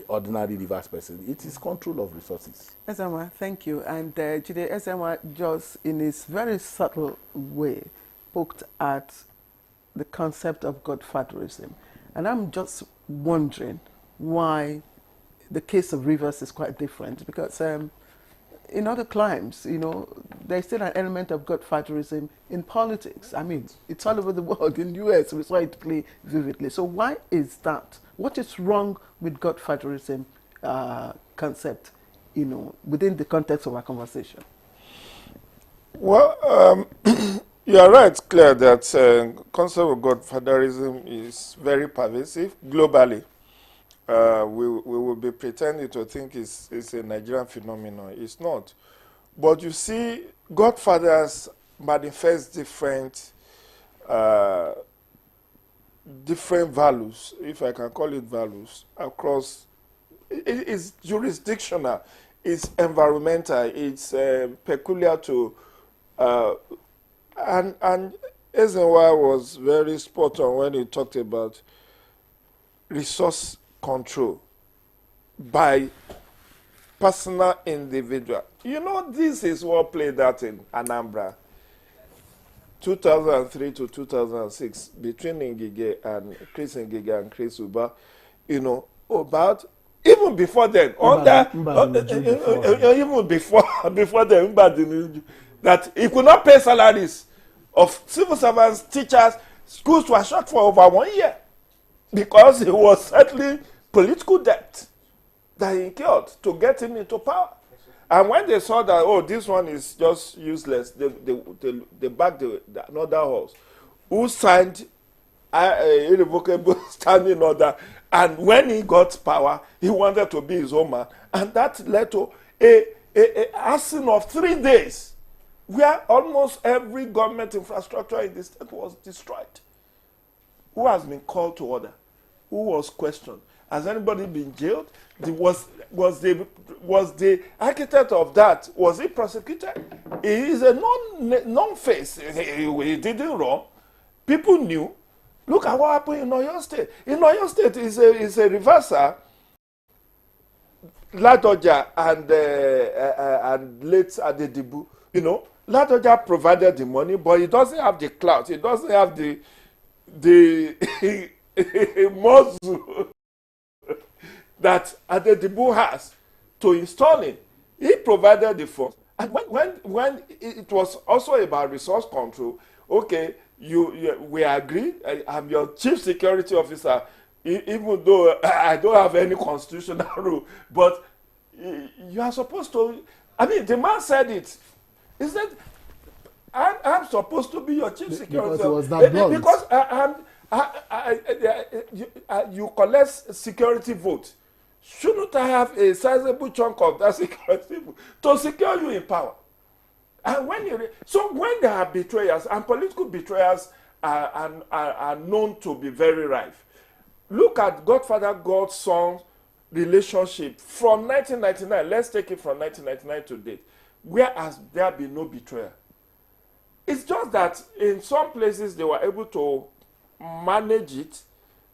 ordinary Rivers person? It is control of resources. Ezenwa, thank you. And Jide Ezenwa just in his very subtle way poked at the concept of godfatherism. And I'm just wondering why the case of Rivers is quite different, because in other climes, you know, there's still an element of godfatherism in politics. I mean, it's all over the world. In the US, we saw it play vividly. So why is that? What is wrong with godfatherism concept, you know, within the context of our conversation? Well, you are right, Claire, that concept of godfatherism is very pervasive globally. We will be pretending to think it's a Nigerian phenomenon. It's not. But you see, godfathers manifest different values, if I can call it values, across. It's jurisdictional, it's environmental, it's peculiar to, and Ezenwa was very spot on when he talked about resource control by personal individual. You know, this is what played out in Anambra 2003 to 2006 between Ngige and Chris Ngige and Chris Uba. You know, about even before then, even before then, that he could not pay salaries of civil servants, teachers. Schools were shut for over 1 year because it was settling political debt that he incurred to get him into power. And when they saw that, oh, this one is just useless, they backed another horse who signed an irrevocable standing order. And when he got power, he wanted to be his own man. And that led to a arson of 3 days where almost every government infrastructure in the state was destroyed. Who has been called to order? Who was questioned? Has anybody been jailed? Was the architect of that, was he prosecuted? He is a non-face. He didn't wrong. People knew. Look at what happened in Oyo State. In Oyo State is a reversal. Ladoja and late Adedibu, you know, Ladoja provided the money, but he doesn't have the clout. He doesn't have the muscle that Adedibu has to install it. He provided the funds. And when it was also about resource control, okay, we agree. I'm your chief security officer, even though I don't have any constitutional rule, but you are supposed to. I mean, the man said it. He said, "I'm supposed to be your chief security officer because you collect security vote. Shouldn't I have a sizable chunk of that security vote to secure you in power?" And when there are betrayers, and political betrayers are known to be very rife. Look at godfather-godson relationship from 1999. Let's take it from 1999 to date. Where has there been no betrayal? It's just that in some places they were able to manage it,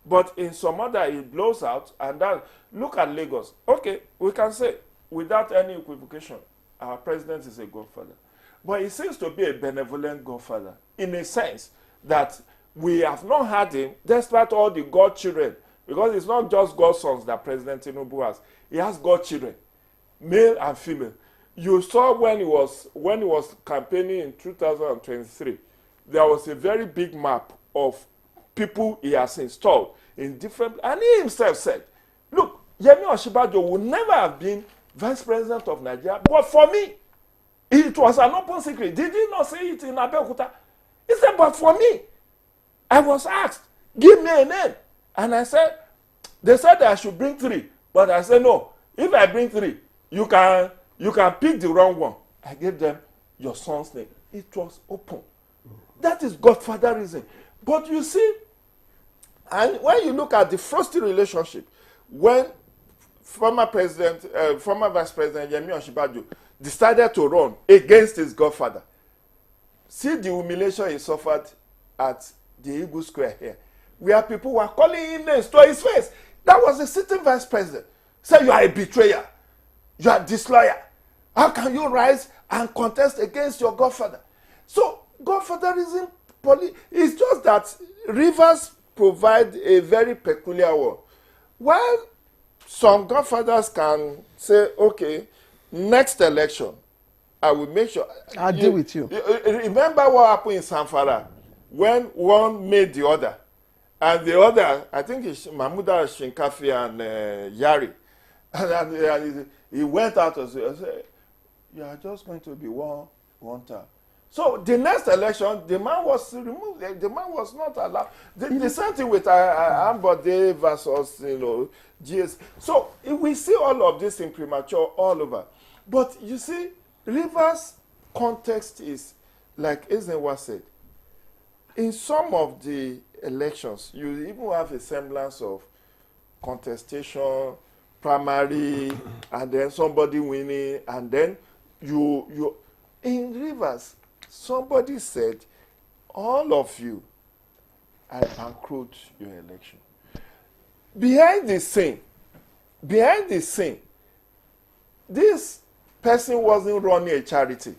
but in some other it blows out. And then look at Lagos. Okay, we can say without any equivocation, our president is a godfather. But he seems to be a benevolent godfather in a sense that we have not had him despite all the godchildren, because it's not just godsons that President Tinubu has. He has godchildren, male and female. You saw when he was campaigning in 2023, there was a very big map of people he has installed in different, and he himself said, look, Yemi Osinbajo would never have been vice president of Nigeria, but for me, it was an open secret. Did he not say it in Abeokuta? He said, but for me, I was asked, give me a name. And I said, they said I should bring 3. But I said, no, if I bring 3, you can pick the wrong one. I gave them your son's name. It was open. That is godfatherism. But you see, And when you look at the frosty relationship, when former Vice President Yemi Osinbajo decided to run against his godfather, see the humiliation he suffered at the Eagle Square here, where people were calling him names to his face. That was the sitting vice president. Say, you are a betrayer. You are disloyal. How can you rise and contest against your godfather? So, godfatherism, it's just that Rivers provide a very peculiar one. While some godfathers can say, okay, next election, I will make sure. I'll deal with you. Remember what happened in Zamfara when one made the other. And the other, I think it's Mahmuda Shinkafi and Yari. And he went out and said, you are just going to be one term. So the next election, the man was removed. The man was not allowed. The same thing with Ambode versus, GS. So we see all of this in premature all over. But you see, Rivers' context is, like Ezenwa said, in some of the elections, you even have a semblance of contestation, primary, and then somebody winning, and then you in Rivers, somebody said, all of you, I bankrupt your election. Behind the scene, this person wasn't running a charity.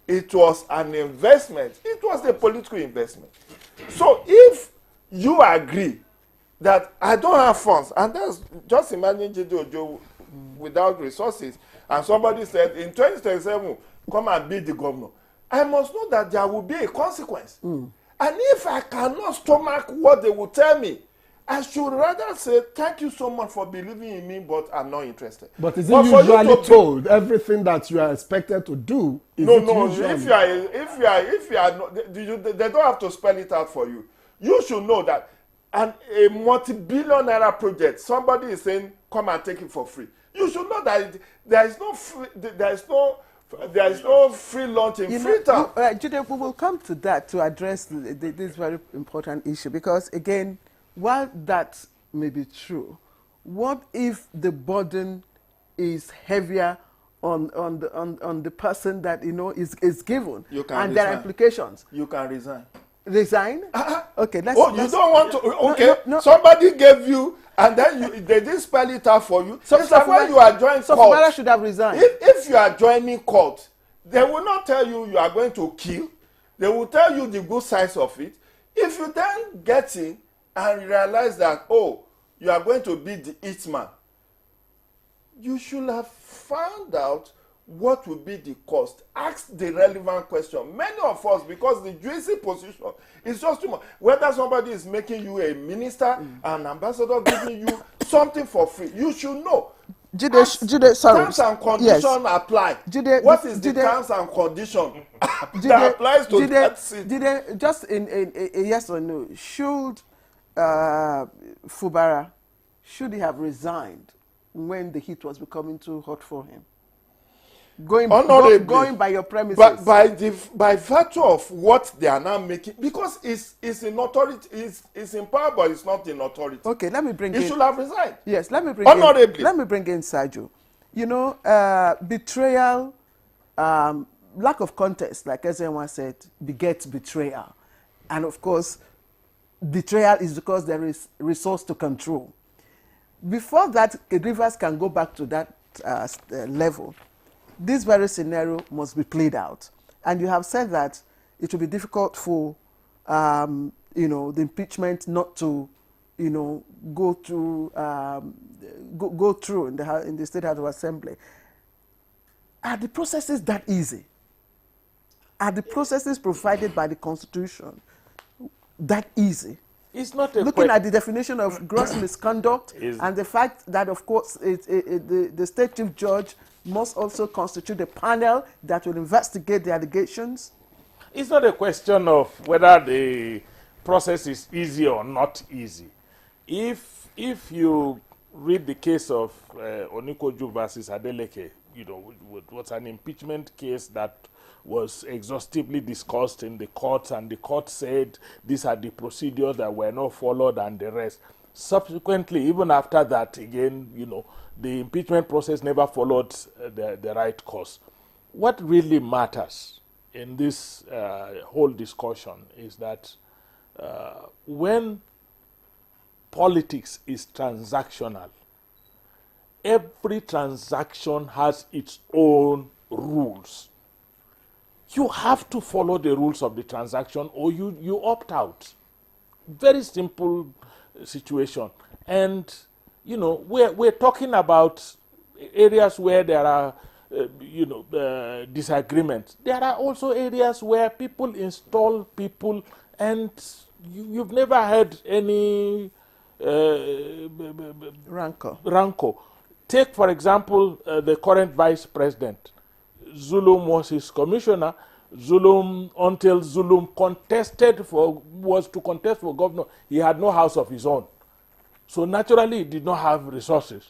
It was an investment. It was a political investment. So if you agree that I don't have funds, and that's just imagine Jide Ojo without resources, and somebody said in 2027, come and be the governor, I must know that there will be a consequence. And if I cannot stomach what they will tell me, I should rather say, thank you so much for believing in me, but I'm not interested. But is it usually told everything that you are expected to do? No. If you are not, they don't have to spell it out for you. You should know that a multi-billion naira project, somebody is saying, come and take it for free. You should know that there is no free lunch in Freetown. Jide, we will come to that to address this very important issue, because again, while that may be true, what if the burden is heavier on the person that is given, and there are implications? You can resign. Resign? Okay. You don't want to? Okay. No. Somebody gave you, and then they didn't spell it out for you. So when you are joining court, Fubara should have resigned. If you are joining court, they will not tell you are going to kill. They will tell you the good sides of it. If you then get in and realize that, you are going to be the hitman, you should have found out what will be the cost. Ask the relevant question. Many of us, because the juicy position is just too much. Whether somebody is making you a minister, an ambassador, giving you something for free, you should know. Jide, sorry. Terms and conditions apply. Jide, what is the terms and condition that applies to that seat? Jide, just in a yes or no, should Fubara, should he have resigned when the heat was becoming too hot for him? Going by your premises. But by virtue of what they are now making, because it's in authority, it's in power, but it's not in authority. Okay, let me bring he should have resigned. Yes, let me bring honorably. Let me bring in Sajo. Betrayal, lack of context, like Ezenwa said, begets betrayal. And of course, betrayal is because there is resource to control. Before that, Rivers can go back to that level, this very scenario must be played out. And you have said that it will be difficult for, the impeachment not to, go through in the State House of Assembly. Are the processes that easy? Are the processes provided by the Constitution that easy? It's not looking at the definition of gross misconduct and the fact that, of course, the State Chief Judge must also constitute a panel that will investigate the allegations. It's not a question of whether the process is easy or not easy. If you read the case of Onikoju versus Adeleke, it was an impeachment case that was exhaustively discussed in the courts, and the court said these are the procedures that were not followed and the rest. Subsequently, even after that, again, you know, the impeachment process never followed the right course. What really matters in this whole discussion is that when politics is transactional, every transaction has its own rules. You have to follow the rules of the transaction or you opt out. Very simple situation. And, you know, we're talking about areas where there are, disagreements. There are also areas where people install people and you've never had any rancor. Take, for example, the current vice president. Zulum was his commissioner. Until Zulum was to contest for governor, he had no house of his own. So naturally, he did not have resources.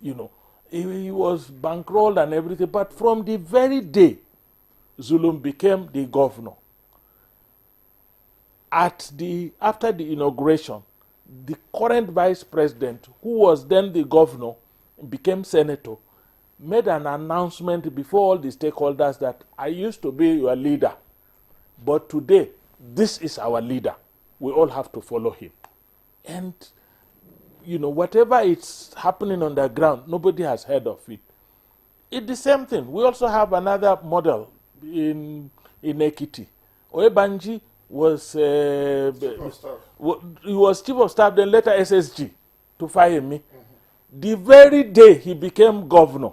You know, he was bankrolled and everything. But from the very day Zulum became the governor, after the inauguration, the current vice president, who was then the governor, became senator, made an announcement before all the stakeholders that I used to be your leader, but today this is our leader. We all have to follow him. And, you know, whatever is happening on the ground, nobody has heard of it. It's the same thing. We also have another model in Ekiti. Oyebanji was he was chief of staff, then later SSG to Fayemi. The very day he became governor,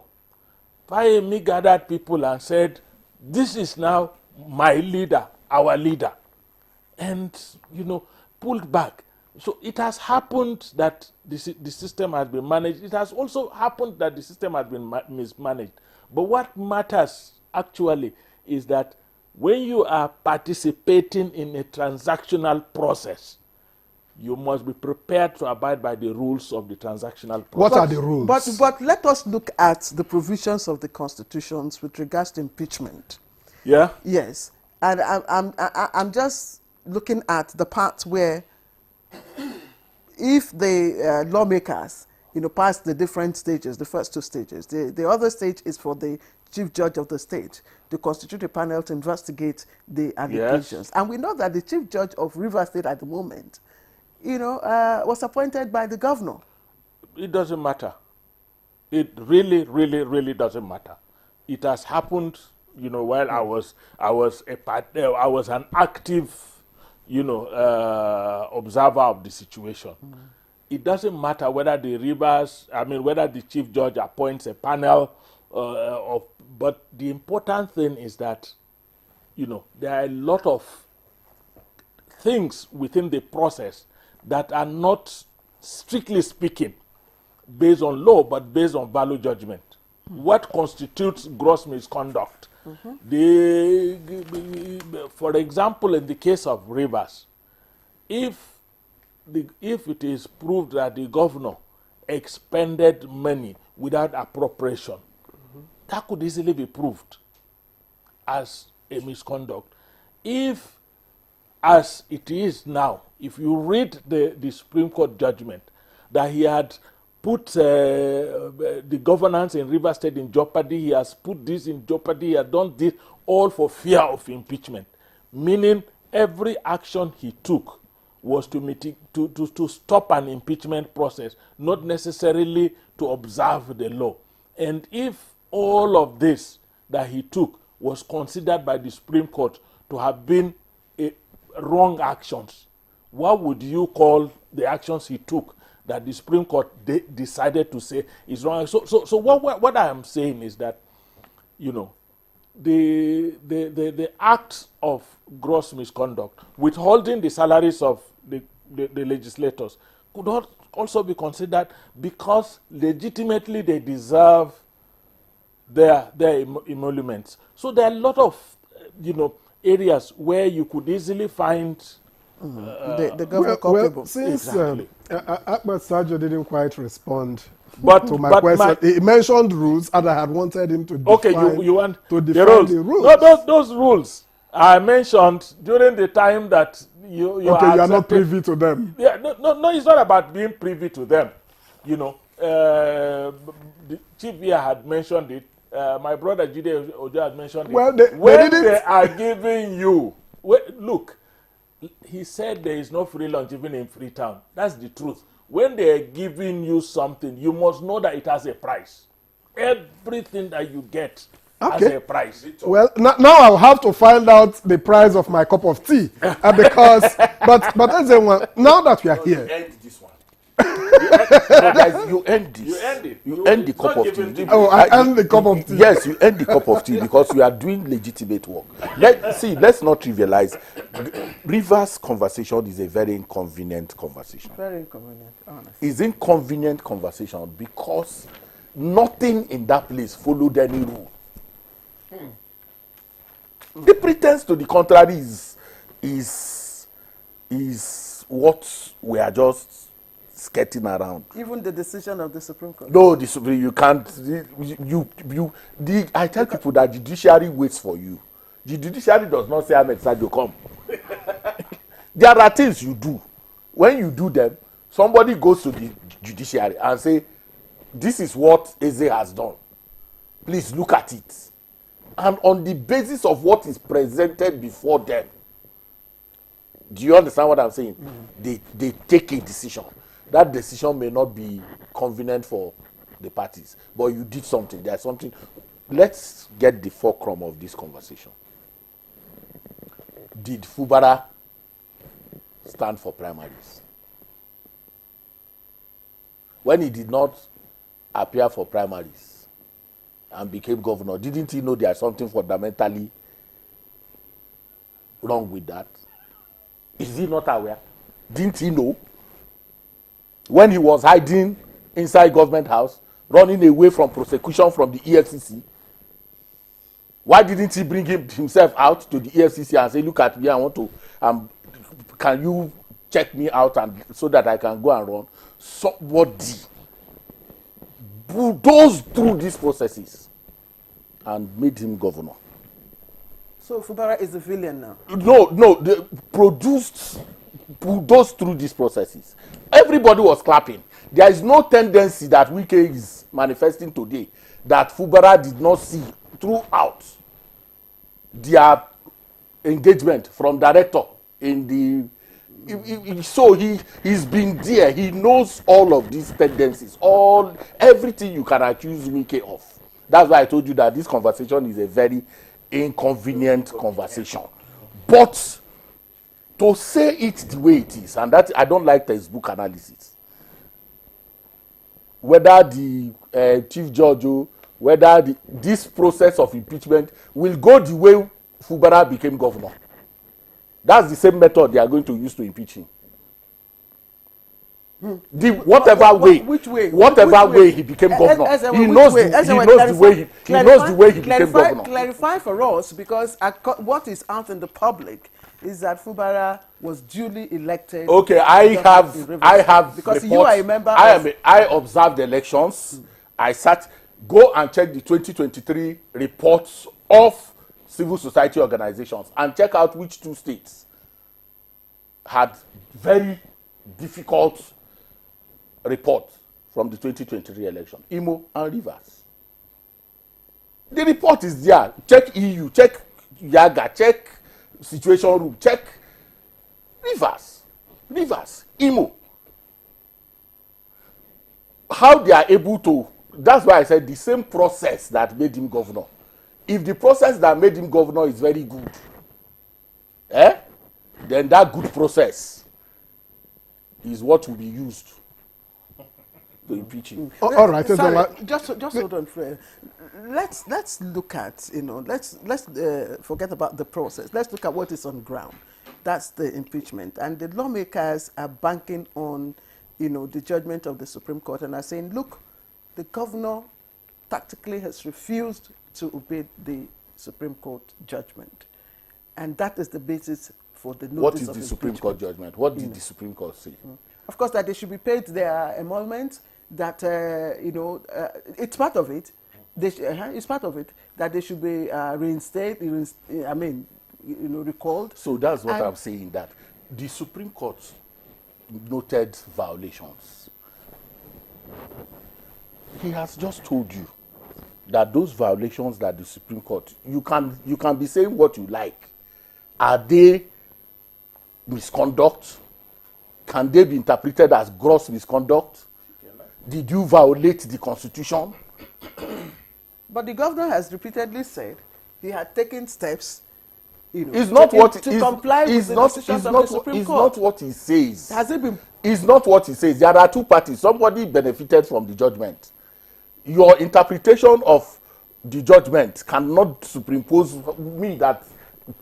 Fayemi gathered people and said, this is now my leader, our leader. And, you know, pulled back. So it has happened that the system has been managed. It has also happened that the system has been mismanaged. But what matters actually is that when you are participating in a transactional process, you must be prepared to abide by the rules of the transactional process. What are the rules? But let us look at the provisions of the constitutions with regards to impeachment. Yeah? Yes. And I'm just looking at the part where if the lawmakers, you know, pass the different stages, the first two stages, the other stage is for the chief judge of the state to constitute a panel to investigate the allegations. Yes. And we know that the chief judge of Rivers State at the moment, you know, was appointed by the governor. It doesn't matter. It really, really, really doesn't matter. It has happened, you know, while I was an active, you know, observer of the situation. It doesn't matter whether whether the chief judge appoints a panel, but the important thing is that, you know, there are a lot of things within the process that are not, strictly speaking, based on law, but based on value judgment. What constitutes gross misconduct? For example, in the case of Rivers, if it is proved that the governor expended money without appropriation, that could easily be proved as a misconduct. If, as it is now, if you read the Supreme Court judgment, that he had put the governance in Rivers State in jeopardy, he has put this in jeopardy, he has done this all for fear of impeachment, meaning every action he took was to stop an impeachment process, not necessarily to observe the law. And if all of this that he took was considered by the Supreme Court to have been wrong actions, what would you call the actions he took that the Supreme Court decided to say is wrong? So what I am saying is that, you know, the act of gross misconduct, withholding the salaries of the legislators, could also be considered because legitimately they deserve their emoluments. So there are a lot of, you know, areas where you could easily find The government well, since Ahmed Sajo didn't quite respond to my but question, he mentioned rules, and I had wanted him to define, okay, you want to define the rules. No, those rules I mentioned during the time that you okay, you are not privy to them. Yeah, no, it's not about being privy to them. You know, the Chief here had mentioned it. My brother Jide Ojo had mentioned it. When they are giving you, look, he said there is no free lunch even in Freetown. That's the truth. When they are giving you something, you must know that it has a price. Everything that you get has a price. Well, now I'll have to find out the price of my cup of tea because, but now that we are here. You end this one. You end this. You end the cup of tea. Oh, I end the cup of tea. Yes, you end the cup of tea because you are doing legitimate work. Let's not trivialize. Rivers conversation is a very inconvenient conversation. Very inconvenient, honestly. It's inconvenient conversation because nothing in that place followed any rule. The pretense to the contrary is what we are just skirting around. Even the decision of the Supreme Court. No, you can't. I tell people that the judiciary waits for you. The judiciary does not say, Ahmed Sajo, come. There are things you do. When you do them, somebody goes to the judiciary and say, this is what Eze has done. Please look at it. And on the basis of what is presented before them, do you understand what I'm saying? They take a decision. That decision may not be convenient for the parties, but you did something. There's something. Let's get the fulcrum of this conversation. Did Fubara stand for primaries? When he did not appear for primaries and became governor, didn't he know there's something fundamentally wrong with that? Is he not aware? Didn't he know? When he was hiding inside government house, running away from prosecution from the EFCC, why didn't he bring himself out to the EFCC and say, look at me, I want to, can you check me out and so that I can go and run? Somebody bulldozed through these processes and made him governor. So Fubara is a villain now? No, they bulldozed through these processes. Everybody was clapping. There is no tendency that Wike is manifesting today that Fubara did not see throughout their engagement from director in the. So he's been there. He knows all of these tendencies, everything you can accuse Wike of. That's why I told you that this conversation is a very inconvenient conversation. But to say it the way it is, and that I don't like textbook analysis. Whether the Chief Judge, whether this process of impeachment will go the way Fubara became governor. That's the same method they are going to use to impeach him. Whatever way he became governor, he knows the way he became governor. Clarify for us, because what is out in the public is that Fubara was duly elected. Okay, I have because reports. You are a member. I observed the elections. Go and check the 2023 reports of civil society organizations and check out which two states had very difficult report from the 2023 election, Imo and Rivers. The report is there. Check EU, check Yaga, check Situation Room, check Rivers, Imo. How they are able to, that's why I said the same process that made him governor. If the process that made him governor is very good, then that good process is what will be used to impeach him. All right. Sorry, just hold on, Fred. Let's look at, let's forget about the process. Let's look at what is on ground. That's the impeachment, and the lawmakers are banking on, the judgment of the Supreme Court, and are saying, look, the governor tactically has refused to obey the Supreme Court judgment, and that is the basis for the notice What is of the Supreme Court judgment? What did the Supreme Court say? Of course, that they should be paid their emolument, that, it's part of it. It's part of it, that they should be reinstated, recalled. So that's what I'm saying, that the Supreme Court noted violations. He has just told you that those violations that the Supreme Court, you can be saying what you like. Are they misconduct? Can they be interpreted as gross misconduct? Did you violate the Constitution? But the governor has repeatedly said he had taken steps, to comply with the decisions of the Supreme Court. It's not what he says. Has it been? It's not what he says. There are two parties. Somebody benefited from the judgment. Your interpretation of the judgment cannot superimpose me that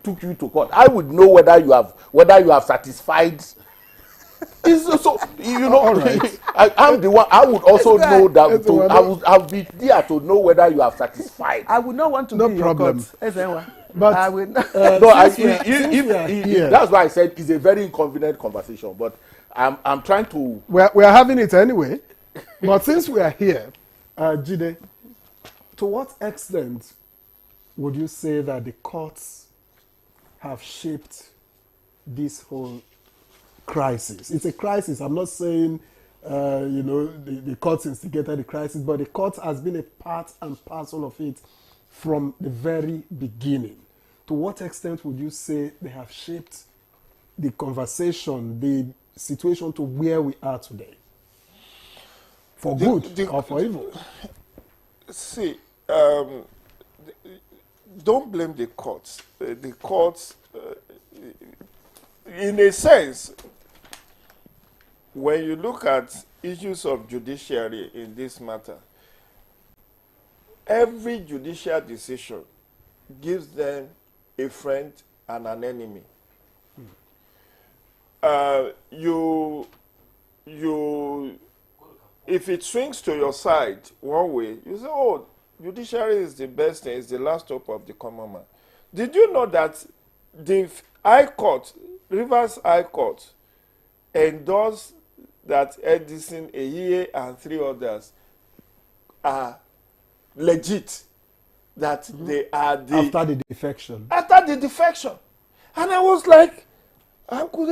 took you to court. I would know whether you have satisfied. All right. I'm the one. I would also know that. I'll be there to know whether you have satisfied. I would not want to be in your court. But I will. That's why I said it's a very inconvenient conversation. But I'm trying to. We are having it anyway. But since we are here, Jide, to what extent would you say that the courts have shaped this whole crisis? It's a crisis. I'm not saying, the courts instigated the crisis, but the court has been a part and parcel of it from the very beginning. To what extent would you say they have shaped the conversation, the situation to where we are today? For good or for evil? See, don't blame the courts. The courts, in a sense, when you look at issues of judiciary in this matter, every judicial decision gives them a friend and an enemy. If it swings to your side one way, you say, oh, judiciary is the best thing, it's the last hope of the common man. Did you know that the High Court, Rivers High Court, endorsed that Edison, Ehie, and 3 others are legit, that they are the... After the defection. After the defection. And I was like, how could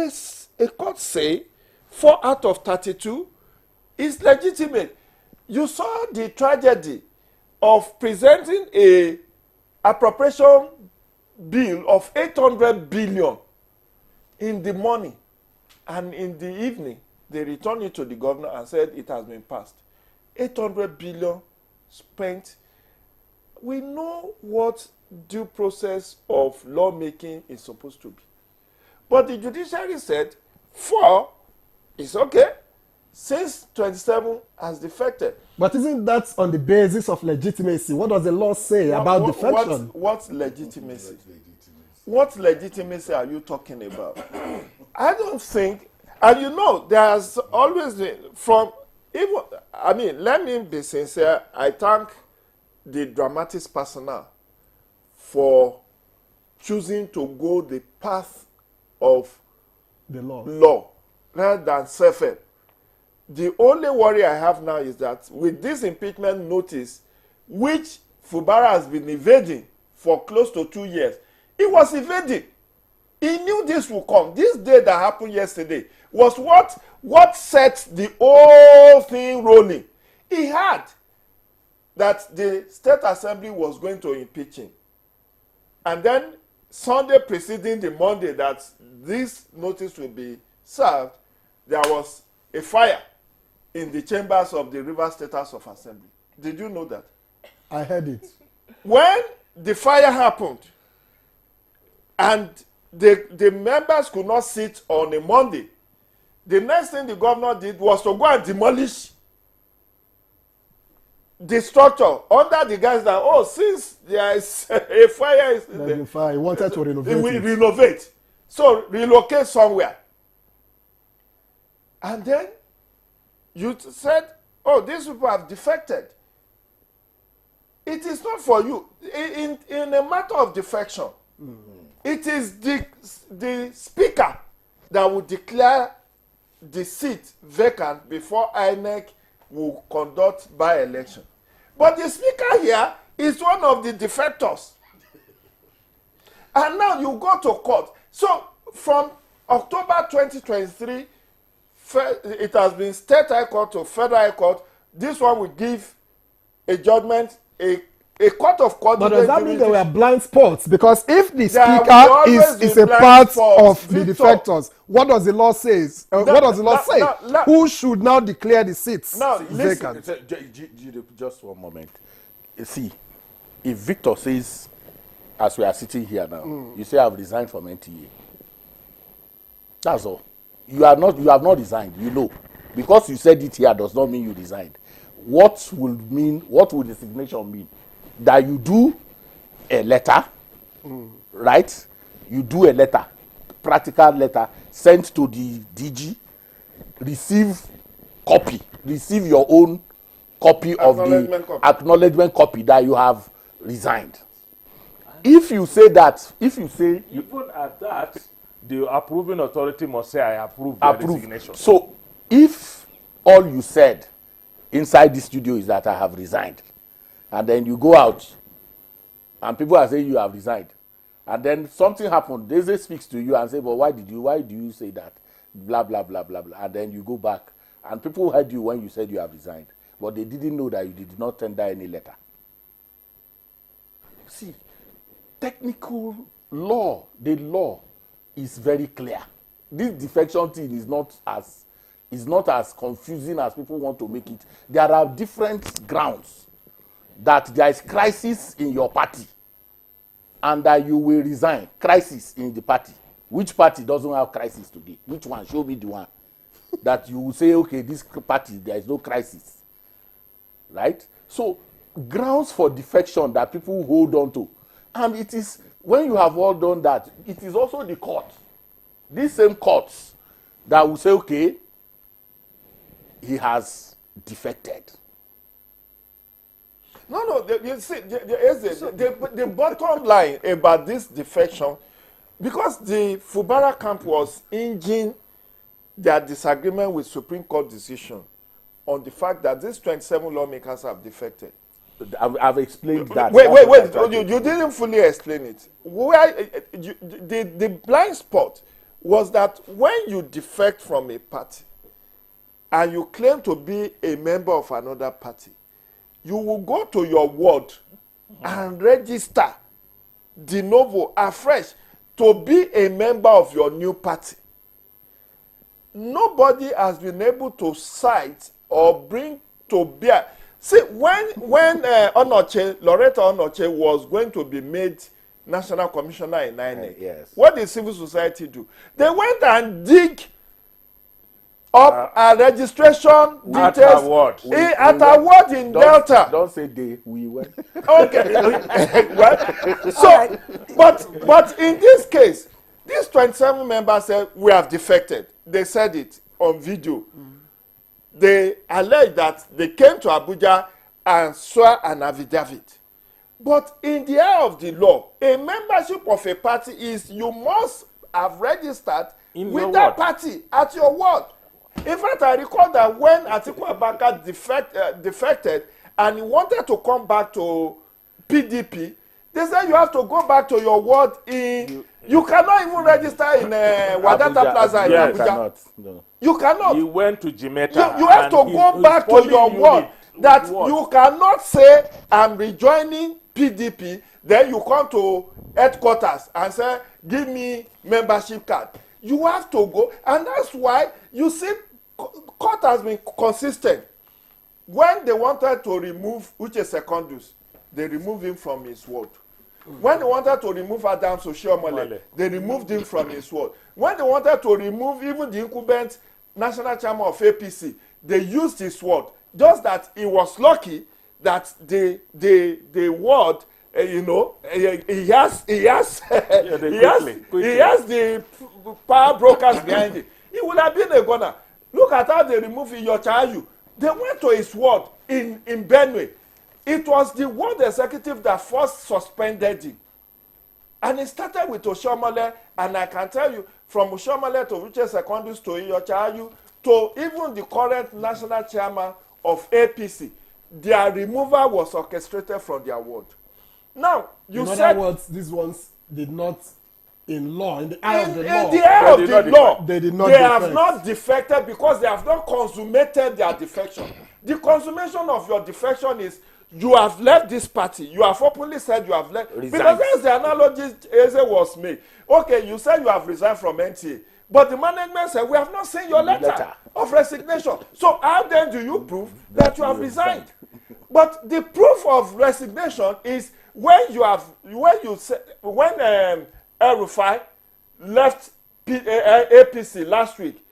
a court say 4 out of 32 is legitimate? You saw the tragedy of presenting a appropriation bill of 800 billion in the morning, and in the evening they returned it to the governor and said it has been passed. 800 billion spent. We know what due process of lawmaking is supposed to be. But the judiciary said 4 is okay, since 27 has defected. But isn't that on the basis of legitimacy? What does the law say about defection? What legitimacy? What legitimacy are you talking about? I don't think, and there's always been, let me be sincere, I thank the dramatics personnel for choosing to go the path of the law rather than self-help. The only worry I have now is that with this impeachment notice, which Fubara has been evading for close to 2 years, he was evading. He knew this would come. This day that happened yesterday was what set the whole thing rolling. He had that the State Assembly was going to impeach him. And then Sunday preceding the Monday that this notice will be served, there was a fire in the chambers of the Rivers State House of Assembly. Did you know that? I heard it. When the fire happened and the members could not sit on a Monday, the next thing the governor did was to go and demolish the structure under the guise that, since there is a fire, he wanted to renovate. So relocate somewhere. And then you said, these people have defected. It is not for you. In a matter of defection, it is the speaker that will declare the seat vacant before INEC will conduct by-election. But the speaker here is one of the defectors. And now you go to court. So from October 2023, it has been State High Court to Federal High Court. This one will give a judgment, a court of court. But does that mean there were blind spots? Because if the speaker is a part of the defectors, what does the law say? What does the law say? Who should now declare the seats vacant? Just one moment. See, if Victor says, as we are sitting here now, you say I've resigned from NTA. That's all. You have not resigned, you know. Because you said it here does not mean you resigned. What will the resignation mean? That you do a letter, right? You do a letter, practical letter, sent to the DG, receive your own copy of the acknowledgement copy that you have resigned. If you say even at that, the approving authority must say I approve the resignation. So if all you said inside the studio is that I have resigned, and then you go out and people are saying you have resigned, and then something happened, they speaks to you and say, but why do you say that? Blah blah blah blah blah. And then you go back and people heard you when you said you have resigned, but they didn't know that you did not tender any letter. See, technical law, the law is very clear. This defection thing is not as confusing as people want to make it. There are different grounds that there is crisis in your party and that you will resign. Crisis in the party. Which party doesn't have crisis today? Which one? Show me the one that you will say, okay, this party, there is no crisis. Right? So, grounds for defection that people hold on to. And it is, when you have all done that, it is also the court. These same courts that will say, okay, he has defected. No, you see, the bottom line about this defection, because the Fubara camp was hinging their disagreement with Supreme Court decision on the fact that these 27 lawmakers have defected. I've explained that. Wait, you didn't fully explain it. The blind spot was that when you defect from a party and you claim to be a member of another party, you will go to your ward and register de novo, afresh, to be a member of your new party. Nobody has been able to cite or bring to bear. See, when Loretta Onoche was going to be made National Commissioner in INEC, yes. What did civil society do? They went and dig up a registration details at a ward in Delta. Don't say they, we went. Okay. Well, so, but in this case, these 27 members said, we have defected. They said it on video. They allege that they came to Abuja and swore an affidavit. But in the eye of the law, a membership of a party is you must have registered with that party at your ward. In fact, I recall that when Atiku Abubakar defected and he wanted to come back to PDP, they said you have to go back to your ward in... You cannot even register in Wadata Plaza in Abuja. Cannot, no. You cannot. He went to Jimeta. You have to go back to your ward. That you cannot say, I'm rejoining PDP, then you come to headquarters and say, give me membership card. You have to go, and that's why you see court has been consistent. When they wanted to remove Uche Secondus, they removed him from his ward. When they wanted to remove Adam Oshiomhole, they removed him from his ward. When they wanted to remove even the incumbent national chairman of APC, they used his ward. Just that he was lucky that the ward, he has the power brokers behind it. He would have been a gunner. Look at how they removed Iyorchia. They went to his ward in Benue. It was the ward executive that first suspended him. And it started with Oshiomhole, and I can tell you, from Oshiomhole to Uche Secondus to Iyorchia Ayu to even the current national chairman of APC, their removal was orchestrated from their ward. Now, you said... In other words, these ones did not, in law, in the eye of the law... In the eye of the law, they did not They defect. have not defected because they have not consummated their defection. The consummation of your defection is you have left this party. You have openly said you have left. Resigned. Because that's the analogy Eze was made. Okay, you said you have resigned from NTA. But the management said, we have not seen your letter of resignation. So how then do you prove that you have resigned? But the proof of resignation is when El-Rufai left APC last week,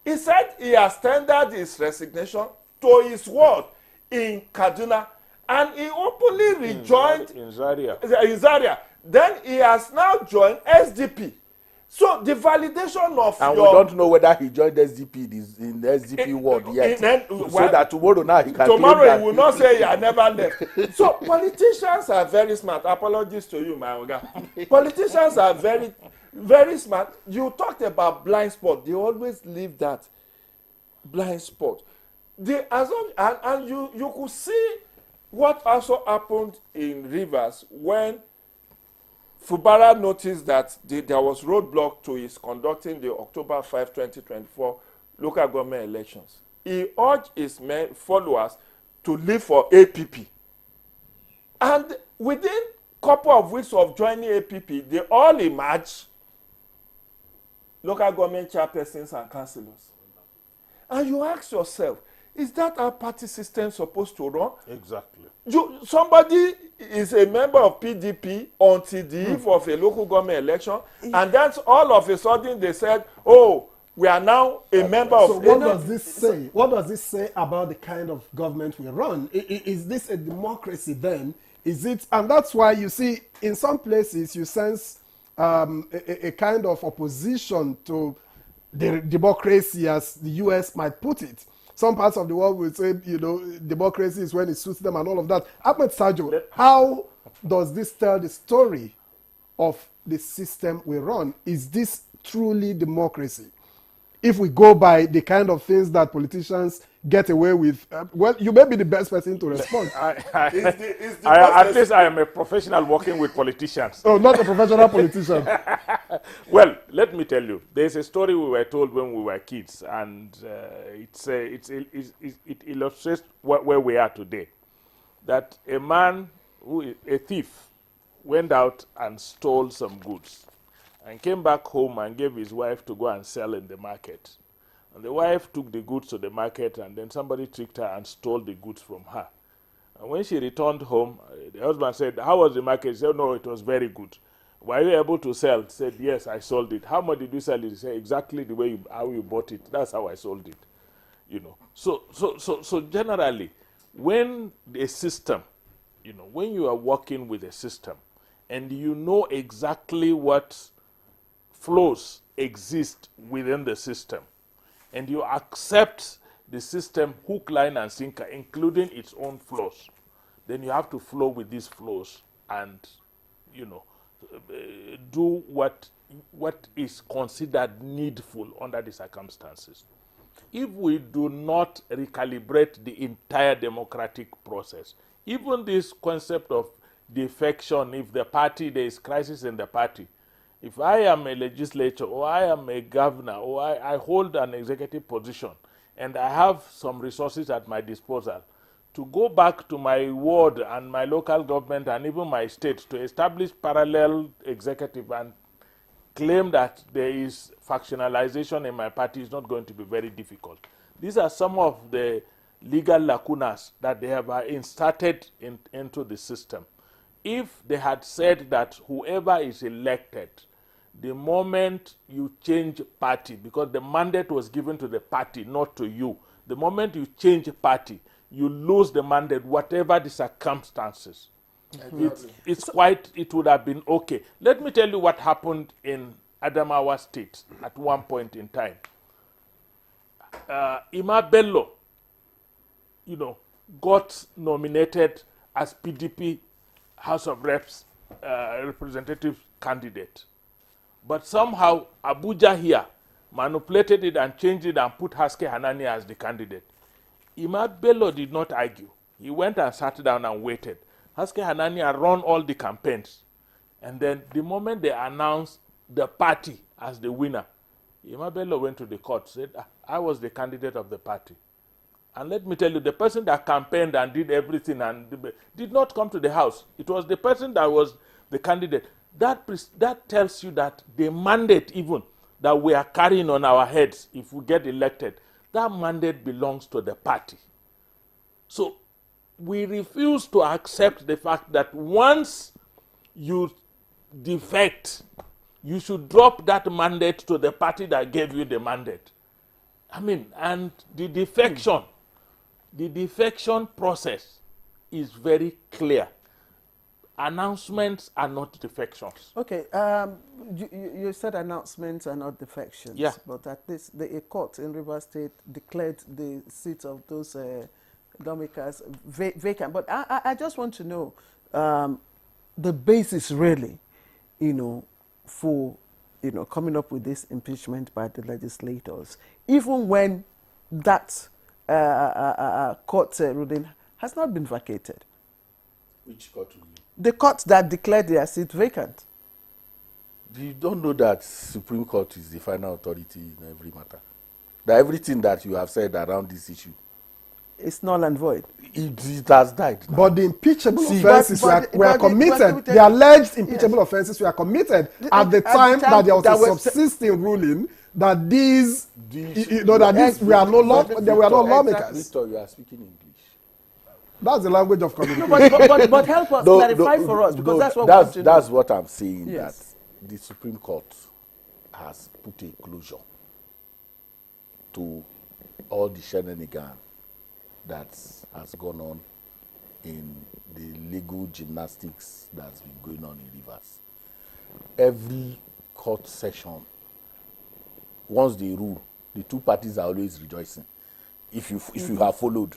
he said he has tendered his resignation to his ward in Kaduna, and he openly rejoined in Zaria. Then he has now joined SDP. So the validation of and we don't know whether he joined SDP in the SDP ward yet. So that tomorrow now he can. Tomorrow he will not say he had never left. So politicians are very smart. Apologies to you, my Oga. Politicians are very, very smart. You talked about blind spot. They always leave that blind spot. And you could see what also happened in Rivers when Fubara noticed that there was roadblock to his conducting the October 5, 2024 local government elections. He urged his followers to leave for APP. And within a couple of weeks of joining APP, they all emerged local government chairpersons and councillors. And you ask yourself, is that how party system supposed to run? Exactly. Somebody is a member of PDP until the eve of a local government election, and that's all of a sudden they said, oh, we are now a member of... So what does this say? What does this say about the kind of government we run? Is this a democracy then? Is it? And that's why you see in some places you sense a kind of opposition to the democracy as the US might put it. Some parts of the world will say, democracy is when it suits them and all of that. Ahmed Sajo, how does this tell the story of the system we run? Is this truly democracy? If we go by the kind of things that politicians get away with, well, you may be the best person to respond. At least I am a professional working with politicians. Oh, not a professional politician. Well, let me tell you, there's a story we were told when we were kids, and it illustrates where we are today. That a man, a thief, went out and stole some goods and came back home and gave his wife to go and sell in the market. And the wife took the goods to the market, and then somebody tricked her and stole the goods from her. And when she returned home, the husband said, how was the market? She said, no, it was very good. Were you able to sell? He said, yes, I sold it. How much did you sell it? He said, exactly the way how you bought it. That's how I sold it. So generally, when a system, when you are working with a system, and you know exactly what flows exist within the system, and you accept the system hook, line, and sinker, including its own flaws, then you have to flow with these flows and, do what is considered needful under the circumstances. If we do not recalibrate the entire democratic process, even this concept of defection, if there is crisis in the party, if I am a legislator or I am a governor or I hold an executive position and I have some resources at my disposal, to go back to my ward and my local government and even my state to establish parallel executive and claim that there is factionalization in my party is not going to be very difficult. These are some of the legal lacunas that they have inserted into the system. If they had said that whoever is elected, the moment you change party, because the mandate was given to the party, not to you, the moment you change party, you lose the mandate, whatever the circumstances. It would have been okay. Let me tell you what happened in Adamawa State at one point in time. Ima Bello, got nominated as PDP House of Reps representative candidate. But somehow Abuja here manipulated it and changed it and put Haske Hanani as the candidate. Imad Bello did not argue. He went and sat down and waited. Haske Hanani had run all the campaigns. And then the moment they announced the party as the winner, Imad Bello went to the court, said, I was the candidate of the party. And let me tell you, the person that campaigned and did everything and did not come to the house. It was the person that was the candidate. That tells you that the mandate even that we are carrying on our heads if we get elected, that mandate belongs to the party. So we refuse to accept the fact that once you defect, you should drop that mandate to the party that gave you the mandate. I mean, and the defection process is very clear. Announcements are not defections. Okay, you said announcements are not defections. Yeah. But at least a court in Rivers State declared the seats of those lawmakers vacant. But I just want to know the basis really, for coming up with this impeachment by the legislators, even when that court ruling has not been vacated. Which court ruling? The court that declared their seat vacant. You don't know that Supreme Court is the final authority in every matter? That everything that you have said around this issue, it's null and void. It has died now. But the impeachable offences were committed. The alleged impeachable offences were committed at the time that there was a subsisting ruling that these were no lawmakers. Victor, you are speaking English. That's the language of communication. But help us clarify for us, because that's what we want to know. That's what I'm saying, yes. That the Supreme Court has put a closure to all the shenanigans that has gone on in the legal gymnastics that's been going on in Rivers. Every court session, once they rule, the two parties are always rejoicing. If you have followed,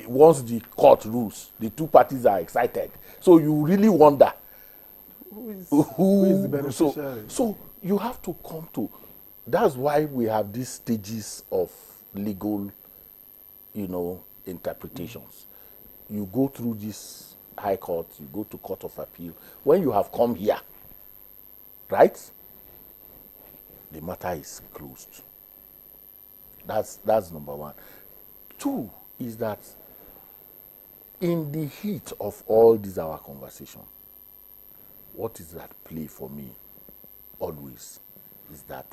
once the court rules, the two parties are excited. So you really wonder who is the beneficiary. So you have to come to. That's why we have these stages of legal, interpretations. You go through this high court, you go to court of appeal. When you have come here, right, the matter is closed. That's number one. Two is that in the heat of all this our conversation, what is at play for me always is that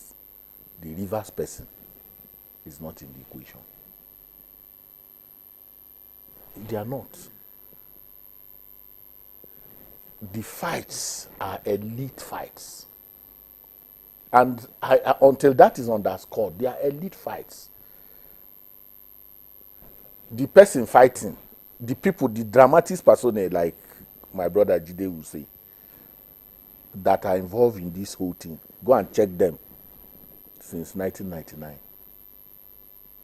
the Rivers person is not in the equation. They are not. The fights are elite fights. And until that is underscored, they are elite fights. The person fighting, the people, the dramatis personae, like my brother Jide will say, that are involved in this whole thing, go and check them since 1999.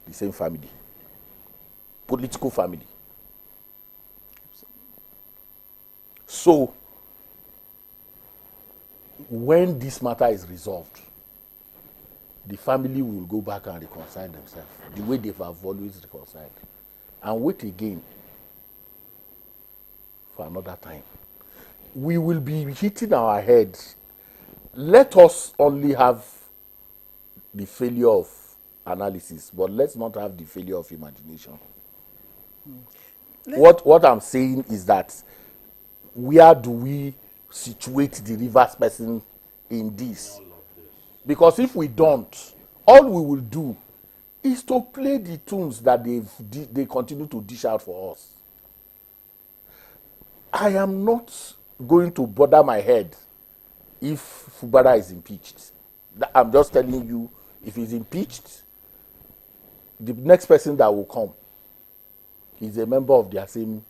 The same family. Political family. So, when this matter is resolved, the family will go back and reconcile themselves the way they have always reconciled, and wait again for another time. We will be hitting our heads. Let us only have the failure of analysis, but let's not have the failure of imagination. What I'm saying is that where do we situate the Rivers person in this? Because if we don't, all we will do is to play the tunes that they continue to dish out for us. I am not going to bother my head if Fubara is impeached. I'm just telling you, if he's impeached, the next person that will come is a member of their same.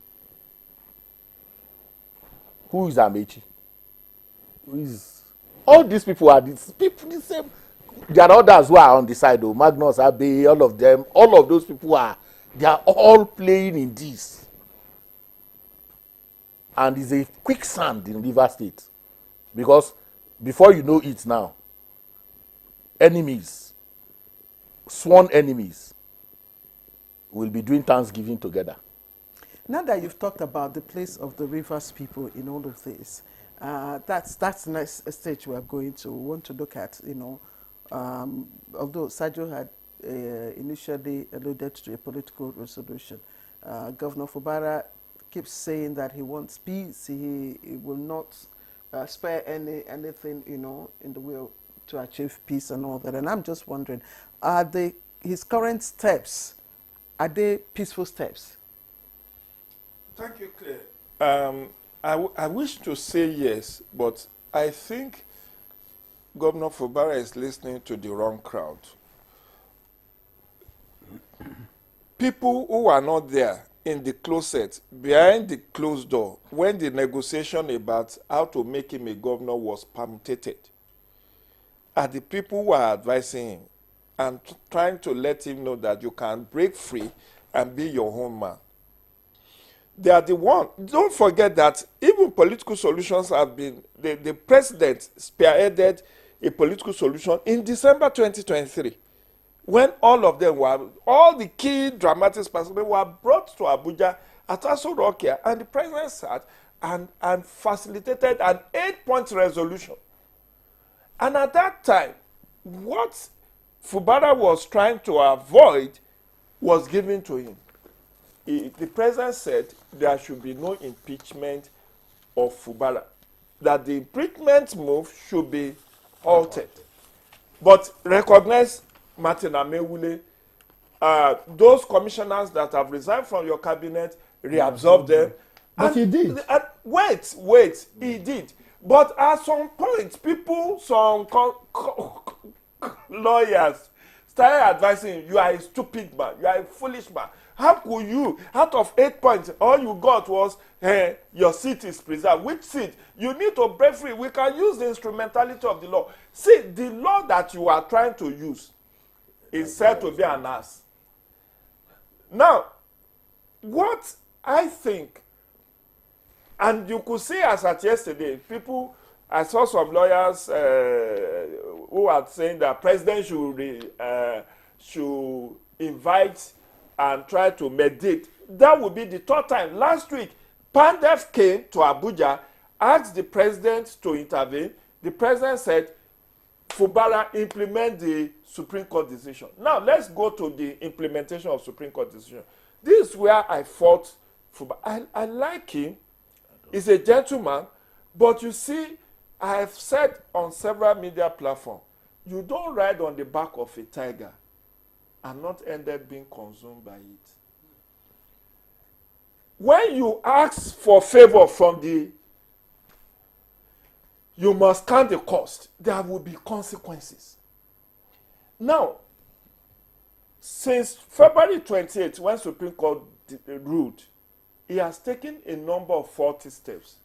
Who is Amechi? Who is all these people are the same. There are others who are on the side, though. Magnus, Abe, all of them, all of those people they are all playing in this. And it's a quicksand in Rivers State. Because before you know it now, enemies, sworn enemies, will be doing Thanksgiving together. Now that you've talked about the place of the Rivers people in all of this, that's the next stage we are going to. We want to look at, although Sajo had initially alluded to a political resolution, Governor Fubara keeps saying that he wants peace. He will not spare anything, in the will to achieve peace and all that. And I'm just wondering, are his current steps, are they peaceful steps? Thank you, Claire. I wish to say yes, but I think Governor Fubara is listening to the wrong crowd. People who are not there in the closet, behind the closed door, when the negotiation about how to make him a governor was permutated, are the people who are advising him and trying to let him know that you can break free and be your own man. They are the one. Don't forget that even political solutions have been, the president spearheaded a political solution in December 2023, when all of them were, all the key dramatic personnel were brought to Abuja at Aso Rock here, and the president sat and facilitated an 8-point resolution. And at that time, what Fubara was trying to avoid was given to him. The president said there should be no impeachment of Fubara, that the impeachment move should be halted. But recognize Martin Amewule, those commissioners that have resigned from your cabinet, reabsorb them. But he did. Wait, he did. But at some point, people, some lawyers started advising you are a stupid man, you are a foolish man. How could you, out of 8 points, all you got was your seat is preserved? Which seat? You need to break free. We can use the instrumentality of the law. See, the law that you are trying to use is said to be an ass. Now, what I think, and you could see as at yesterday, I saw some lawyers who are saying that president should invite and try to mediate. That would be the third time. Last week, Pandef came to Abuja, asked the president to intervene. The president said, Fubara, implement the Supreme Court decision. Now, let's go to the implementation of Supreme Court decision. This is where I fought Fubara. I like him. He's a gentleman. But you see, I have said on several media platforms, you don't ride on the back of a tiger and not end up being consumed by it. When you ask for favor from you must count the cost. There will be consequences. Now, since February 28th, when Supreme Court ruled, he has taken a number of 40 steps.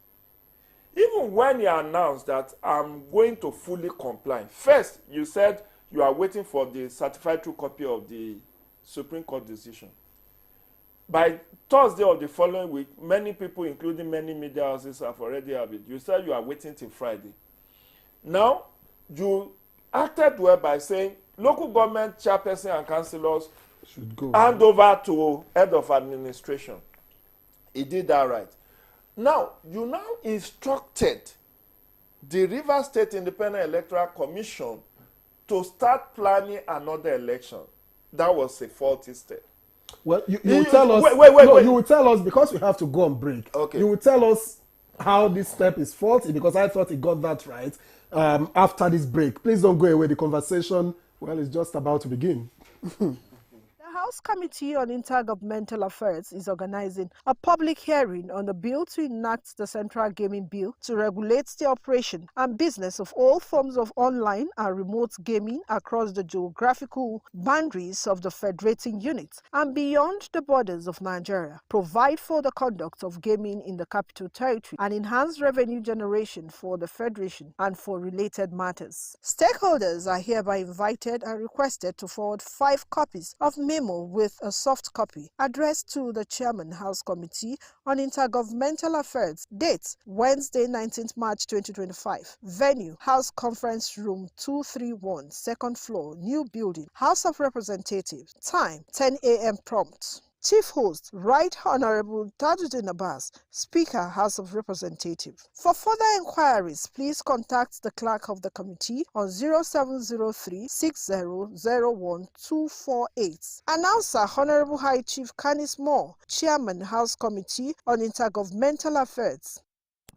Even when he announced that I'm going to fully comply, first you said you are waiting for the certified true copy of the Supreme Court decision. By Thursday of the following week, many people, including many media houses, have already have it. You said you are waiting till Friday. Now, you acted well by saying local government chairperson and councillors should go hand over to head of administration. He did that right. Now, you now instructed the Rivers State Independent Electoral Commission to start planning another election. That was a faulty step. Well, you will tell us. Wait. You will tell us, because we have to go on break. Okay. You will tell us how this step is faulty, because I thought he got that right after this break. Please don't go away. The conversation, well, is just about to begin. The House Committee on Intergovernmental Affairs is organizing a public hearing on the bill to enact the Central Gaming Bill to regulate the operation and business of all forms of online and remote gaming across the geographical boundaries of the federating units and beyond the borders of Nigeria, provide for the conduct of gaming in the Capital Territory, and enhance revenue generation for the federation and for related matters. Stakeholders are hereby invited and requested to forward 5 copies of memo email with a soft copy addressed to the Chairman, House Committee on Intergovernmental Affairs. Date, Wednesday, 19th March 2025. Venue, House Conference Room 231, second floor, new building, House of Representatives. Time, 10 a.m. prompt. Chief Host, Right Honorable Tajuddin Abbas, Speaker, House of Representatives. For further inquiries, please contact the Clerk of the Committee on 0703 6001 Announcer, Honorable High Chief Canis Moore, Chairman, House Committee on Intergovernmental Affairs.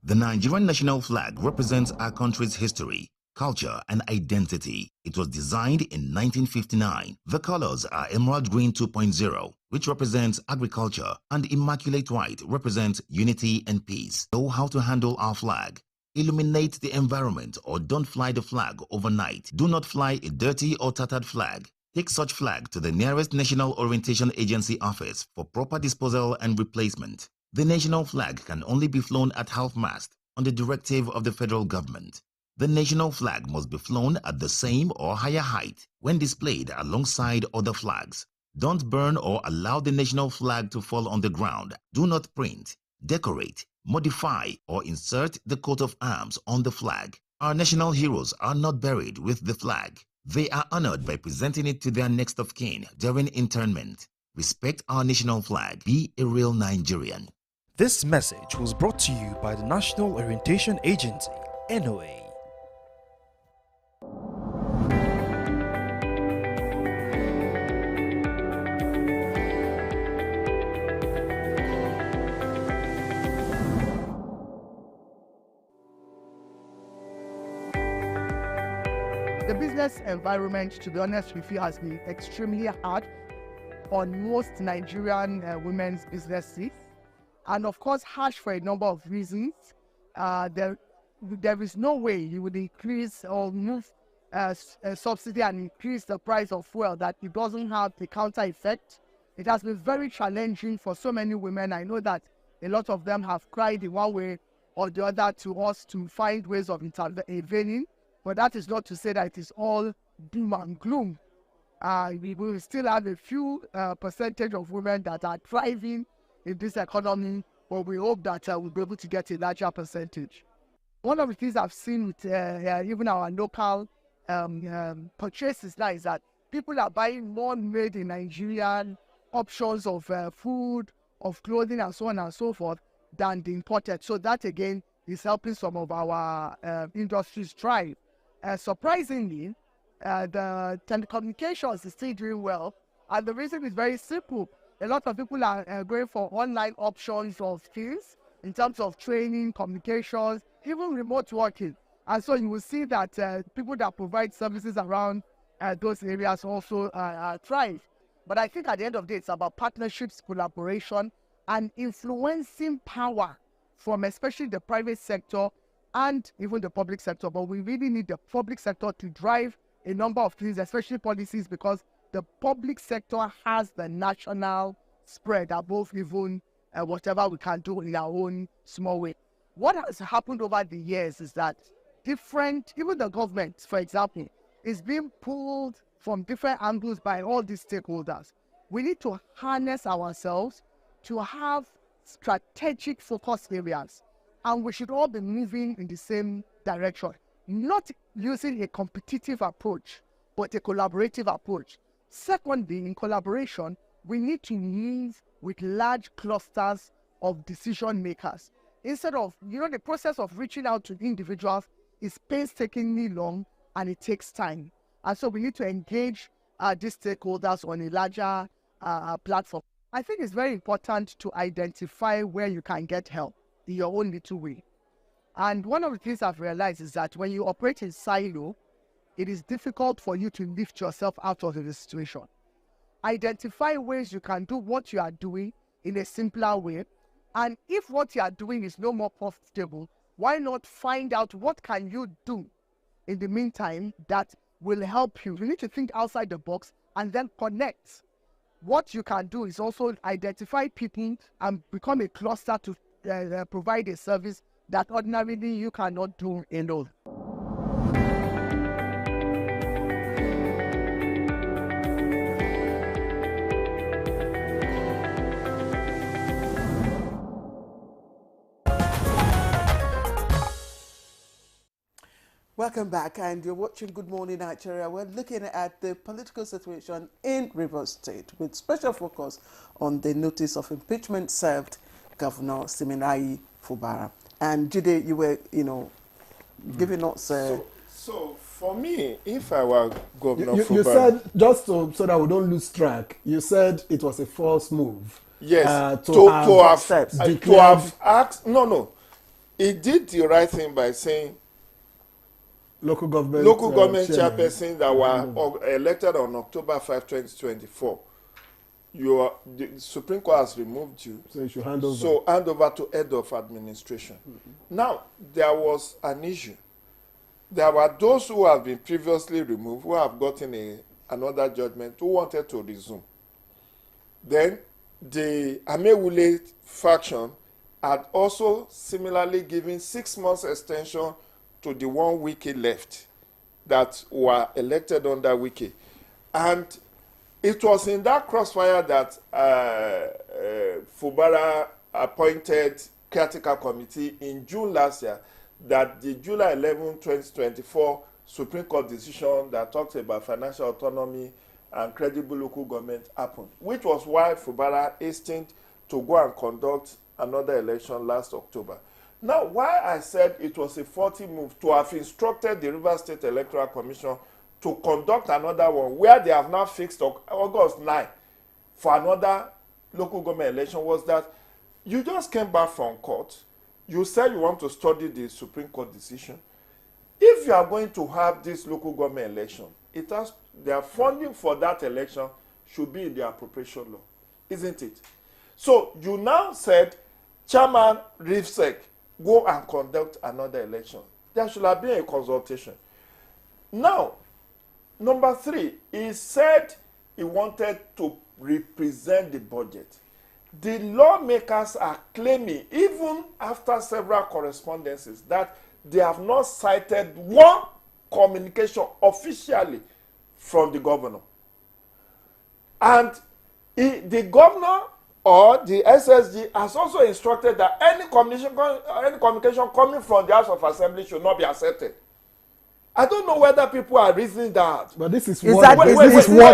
The Nigerian national flag represents our country's history, culture, and identity. It was designed in 1959. The colors are Emerald Green 2.0, which represents agriculture, and Immaculate White represents unity and peace. Know how to handle our flag. Illuminate the environment or don't fly the flag overnight. Do not fly a dirty or tattered flag. Take such flag to the nearest National Orientation Agency office for proper disposal and replacement. The national flag can only be flown at half-mast on the directive of the federal government. The national flag must be flown at the same or higher height when displayed alongside other flags. Don't burn or allow the national flag to fall on the ground. Do not print, decorate, modify, or insert the coat of arms on the flag. Our national heroes are not buried with the flag. They are honored by presenting it to their next of kin during interment. Respect our national flag. Be a real Nigerian. This message was brought to you by the National Orientation Agency, NOA. The business environment, to be honest with you, has been extremely hard on most Nigerian women's businesses, and of course harsh for a number of reasons. There is no way you would increase or move subsidy and increase the price of fuel that it doesn't have the counter effect. It has been very challenging for so many women. I know that a lot of them have cried in one way or the other to us to find ways of intervening. But that is not to say that it is all doom and gloom. We will still have a few percentage of women that are thriving in this economy, but we hope that we'll be able to get a larger percentage. One of the things I've seen with even our local purchases now is that people are buying more made in Nigerian options of food, of clothing, and so on and so forth than the imported. So that again is helping some of our industries thrive. Surprisingly, the telecommunications is still doing well, and the reason is very simple. A lot of people are going for online options of skills in terms of training, communications, even remote working. And so you will see that people that provide services around those areas also thrive. But I think at the end of the day, it's about partnerships, collaboration, and influencing power from especially the private sector and even the public sector. But we really need the public sector to drive a number of things, especially policies, because the public sector has the national spread above even whatever we can do in our own small way. What has happened over the years is that even the government, for example, is being pulled from different angles by all these stakeholders. We need to harness ourselves to have strategic focus areas, and we should all be moving in the same direction, not using a competitive approach, but a collaborative approach. Secondly, in collaboration, we need to move with large clusters of decision makers. Instead of, the process of reaching out to individuals is painstakingly long and it takes time. And so we need to engage these stakeholders on a larger platform. I think it's very important to identify where you can get help in your own little way. And one of the things I've realized is that when you operate in silo, it is difficult for you to lift yourself out of the situation. Identify ways you can do what you are doing in a simpler way. And if what you are doing is no more profitable, why not find out what can you do in the meantime that will help you? You need to think outside the box and then connect. What you can do is also identify people and become a cluster to provide a service that ordinarily you cannot do alone. Welcome back, and you're watching Good Morning Nigeria. We're looking at the political situation in Rivers State with special focus on the notice of impeachment served Governor Siminalayi Fubara. And Jide, you were, giving us... So for me, if I were Governor Fubara... You said, just so that we don't lose track, you said it was a false move. Yes, to have asked... No. He did the right thing by saying... Local government chairperson that were elected on October 5, 2024. The Supreme Court has removed you. So you should hand over. So hand over to head of administration. Now, there was an issue. There were those who have been previously removed, who have gotten another judgment, who wanted to resume. Then, the Amewule faction had also similarly given 6 months extension to the 1 Wike left that were elected under Wike. And it was in that crossfire that Fubara appointed caretaker committee in June last year, that the July 11, 2024 Supreme Court decision that talks about financial autonomy and credible local government happened, which was why Fubara hastened to go and conduct another election last October. Now, why I said it was a faulty move to have instructed the Rivers State Electoral Commission to conduct another one where they have now fixed August 9 for another local government election was that you just came back from court. You said you want to study the Supreme Court decision. If you are going to have this local government election, their funding for that election should be in the appropriation law, isn't it? So you now said, Chairman Rivsec, go and conduct another election. There should have been a consultation. Now, number 3, he said he wanted to represent the budget. The lawmakers are claiming, even after several correspondences, that they have not cited one communication officially from the governor. And the governor or the SSG has also instructed that any communication coming from the House of Assembly should not be accepted. I don't know whether people are reasoning that. But this is word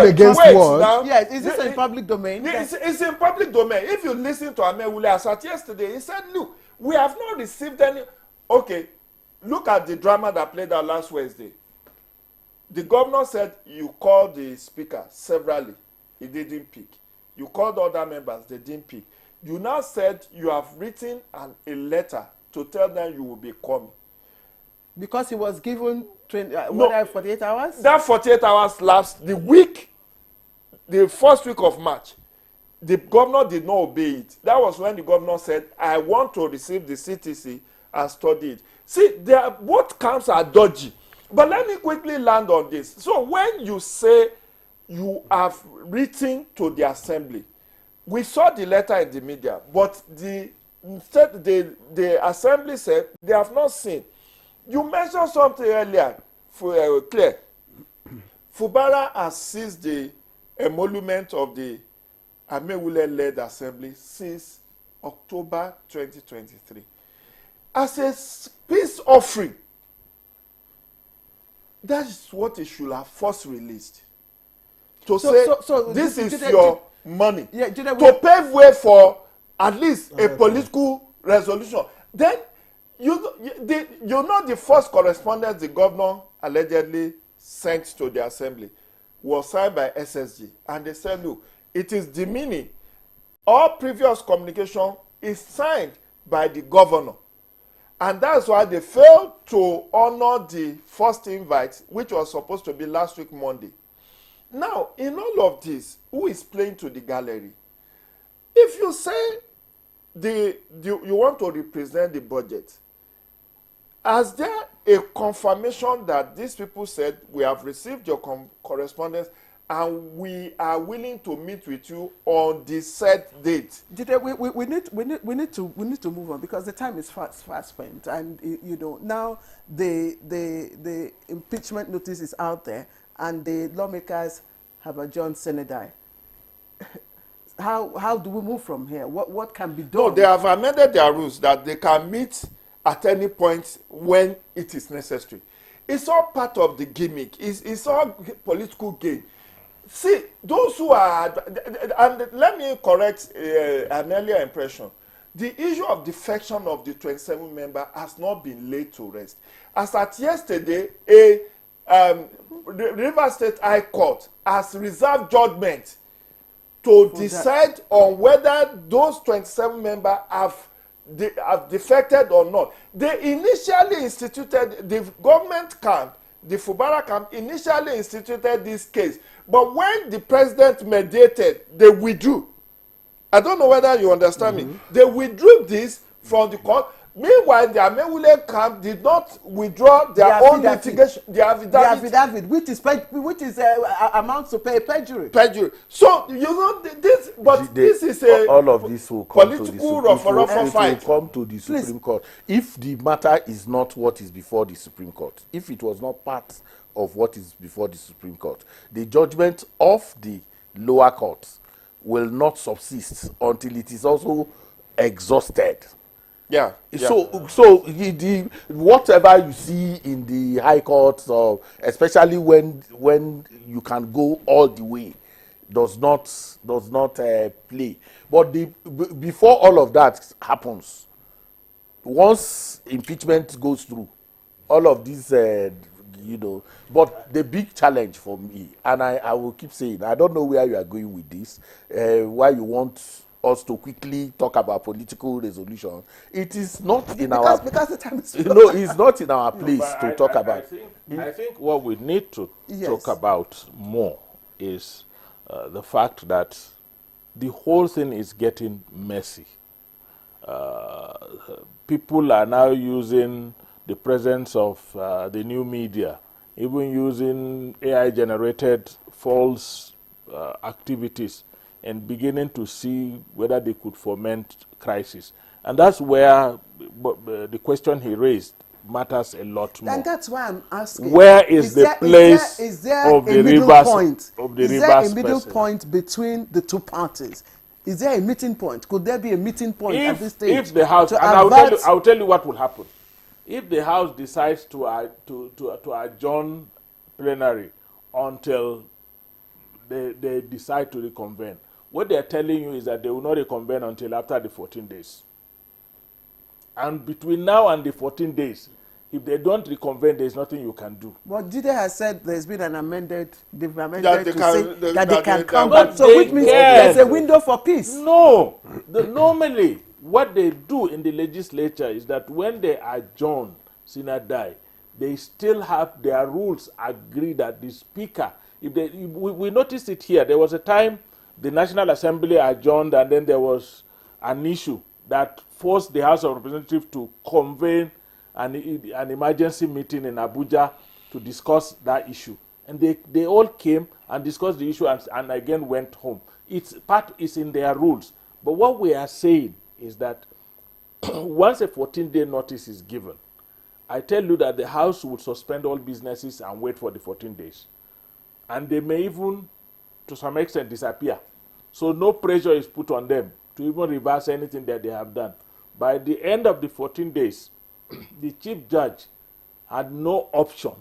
against word. Yes, is this in public domain? It's in public domain. If you listen to Amewule as at yesterday, he said, look, we have not received any... Okay, look at the drama that played out last Wednesday. The governor said you called the speaker severally. He didn't pick. You called other members, they didn't pick. You now said you have written a letter to tell them you will be coming. Because he was given 48 hours? That 48 hours lapsed the first week of March. The governor did not obey it. That was when the governor said, I want to receive the CTC and study it. See, both camps are dodgy. But let me quickly land on this. So when you say you have written to the assembly, we saw the letter in the media, but the assembly said they have not seen. You mentioned something earlier, Claire. Fubara has seized the emolument of the Amewule-led assembly since October 2023. As a peace offering, that is what it should have first released. To this is your money. To pave way for at least a political resolution. Then, you know the first correspondence the governor allegedly sent to the assembly was signed by SSG. And they said, look, it is demeaning. All previous communication is signed by the governor. And that's why they failed to honor the first invite, which was supposed to be last week, Monday. Now, in all of this, who is playing to the gallery? If you say you want to represent the budget, is there a confirmation that these people said, we have received your correspondence and we are willing to meet with you on the set date? We need to move on because the time is fast spent, and now the impeachment notice is out there, and the lawmakers have adjourned Senedai. How do we move from here? What can be done? No, they have amended their rules that they can meet at any point when it is necessary. It's all part of the gimmick. It's all political gain. See, those who are, and let me correct an earlier impression. The issue of defection of the 27 member has not been laid to rest. As at yesterday, the Rivers State High Court has reserved judgment to decide on whether those 27 members have defected or not. They initially instituted, the government camp, the Fubara camp initially instituted this case. But when the president mediated, they withdrew. I don't know whether you understand me. They withdrew this from the court. Meanwhile, the Amewule camp did not withdraw their own litigation. The affidavit, which is amounts to perjury. Perjury. So you know this, but this is a all of this will come political fight. Will come to the Supreme Court if the matter is not what is before the Supreme Court. If it was not part of what is before the Supreme Court, the judgment of the lower courts will not subsist until it is also exhausted. Yeah. So whatever you see in the high courts, or especially when you can go all the way, does not play. But before all of that happens, once impeachment goes through, all of these, but the big challenge for me, and I will keep saying, I don't know where you are going with this, why you want us to quickly talk about political resolution. It is not because the time is it's not in our place to talk about. I think what we need to talk about more is the fact that the whole thing is getting messy. People are now using the presence of the new media, even using AI-generated false activities, and beginning to see whether they could foment crisis. And that's where the question he raised matters a lot more. And that's why I'm asking. Where is the place of the Rivers? Is there a middle point between the two parties? Is there a meeting point? Could there be a meeting point at this stage? If the House, and I'll tell you what will happen. If the House decides to adjourn plenary until they decide to reconvene, what they're telling you is that they will not reconvene until after the 14 days. And between now and the 14 days, if they don't reconvene, there's nothing you can do. But Jide has said there's been an amended, they've amended to say that they can come back. So which means there's a window for peace. No. Normally, what they do in the legislature is that when they adjourn sine die, they still have their rules agreed that the speaker, we noticed it here. There was a time the National Assembly adjourned, and then there was an issue that forced the House of Representatives to convene an emergency meeting in Abuja to discuss that issue. And they all came and discussed the issue and again went home. It's in their rules. But what we are saying is that once a 14-day notice is given, I tell you that the House would suspend all businesses and wait for the 14 days. And they may even, to some extent, disappear. So no pressure is put on them to even reverse anything that they have done. By the end of the 14 days, the chief judge had no option.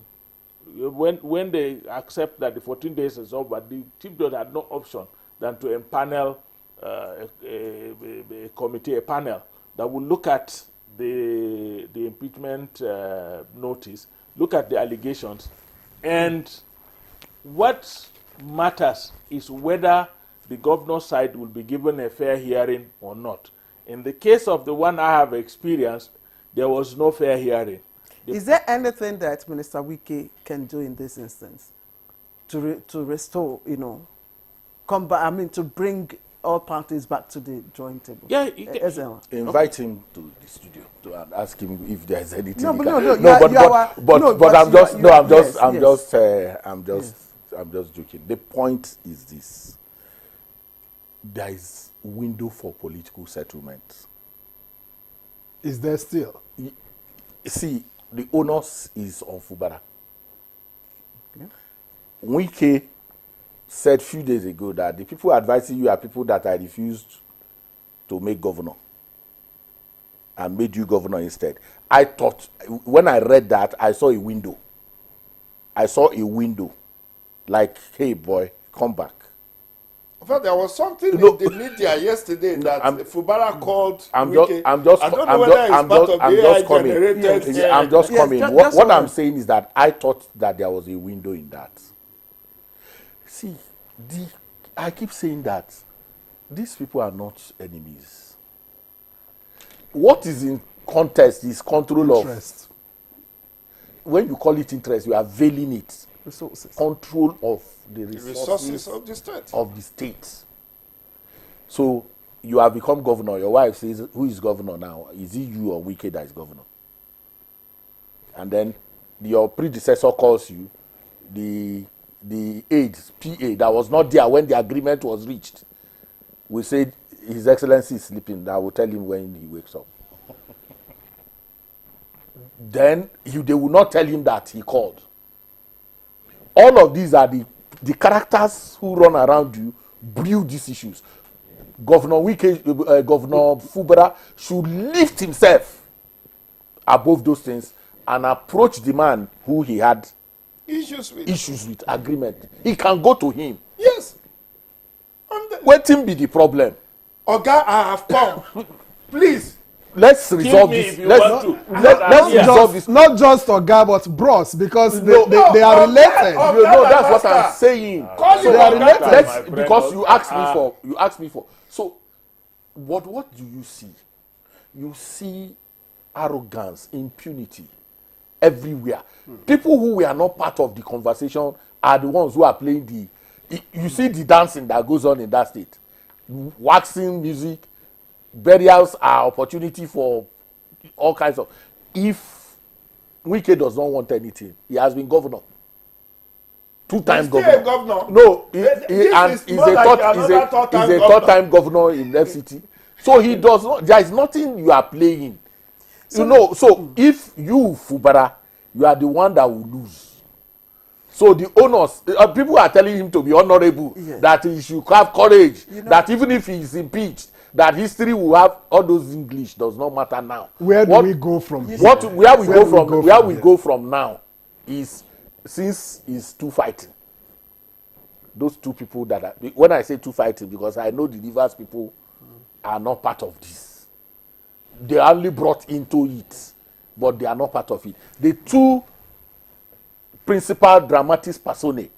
When they accept that the 14 days is over, the chief judge had no option than to empanel a committee, a panel, that will look at the impeachment notice, look at the allegations, and what matters is whether the governor's side will be given a fair hearing or not. In the case of the one I have experienced, there was no fair hearing. Is there anything that Minister Wike can do in this instance to restore, to bring all parties back to the drawing table? Yeah, invite him to the studio to ask him if there's anything. I'm just joking. The point is this: there is window for political settlement. Is there still? See, the onus is on Fubara. Yeah. Wike said a few days ago that the people advising you are people that I refused to make governor and made you governor instead. I thought, when I read that, I saw a window I saw a window, like, hey boy, come back. In fact, there was something in the media yesterday that Fubara called I'm Wike. just coming. What I'm saying is that I thought that there was a window in that. See, I keep saying that these people are not enemies. What is in contest is control interest. Of. When you call it interest, you are veiling it. Resources. Control of the resources of the state. Of the state. So you have become governor. Your wife says, "Who is governor now? Is it you or Wike that is governor?" And then your predecessor calls you, the aides, PA, that was not there when the agreement was reached. We said, His Excellency is sleeping. I will tell him when he wakes up. Then they will not tell him that he called. All of these are the characters who run around you, brew these issues. Governor Wike, Governor Fubara should lift himself above those things and approach the man who he had issues with agreement. He can go to him. Yes. Let him be the problem. Oga, I have come. Please. Let's resolve this. Let's resolve this. Not just Oga, but bros, because they are related. That's what I'm saying. They are related. Because you asked me for. So, what do you see? You see arrogance, impunity everywhere. People who were not part of the conversation are the ones who are playing you see the dancing that goes on in that state. Waxing music, burials are opportunity for all kinds of. If Wike does not want anything, he has been governor. 2-time governor. No, he's a third-time governor in FCT. So he does not. There is nothing you are playing. So if you, Fubara, you are the one that will lose. So the owners, people are telling him to be honorable, that he should have courage, that even if he is impeached, that history will have all those English does not matter now. Where do we go from here? Where we go from now is, since it's two fighting. Those two people that are, when I say two fighting, because I know the Rivers people are not part of this. They are only brought into it, but they are not part of it. The two principal dramatis personae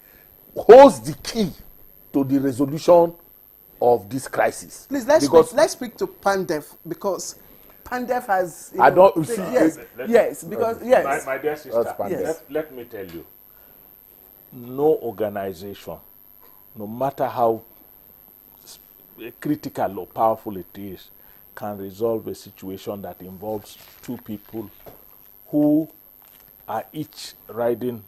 holds the key to the resolution of this crisis. Please, let's speak to Pandef, because Pandef has. I don't see. Yes, because yes. My dear sister, let me tell you, no organization, no matter how critical or powerful it is, can resolve a situation that involves two people who are each riding,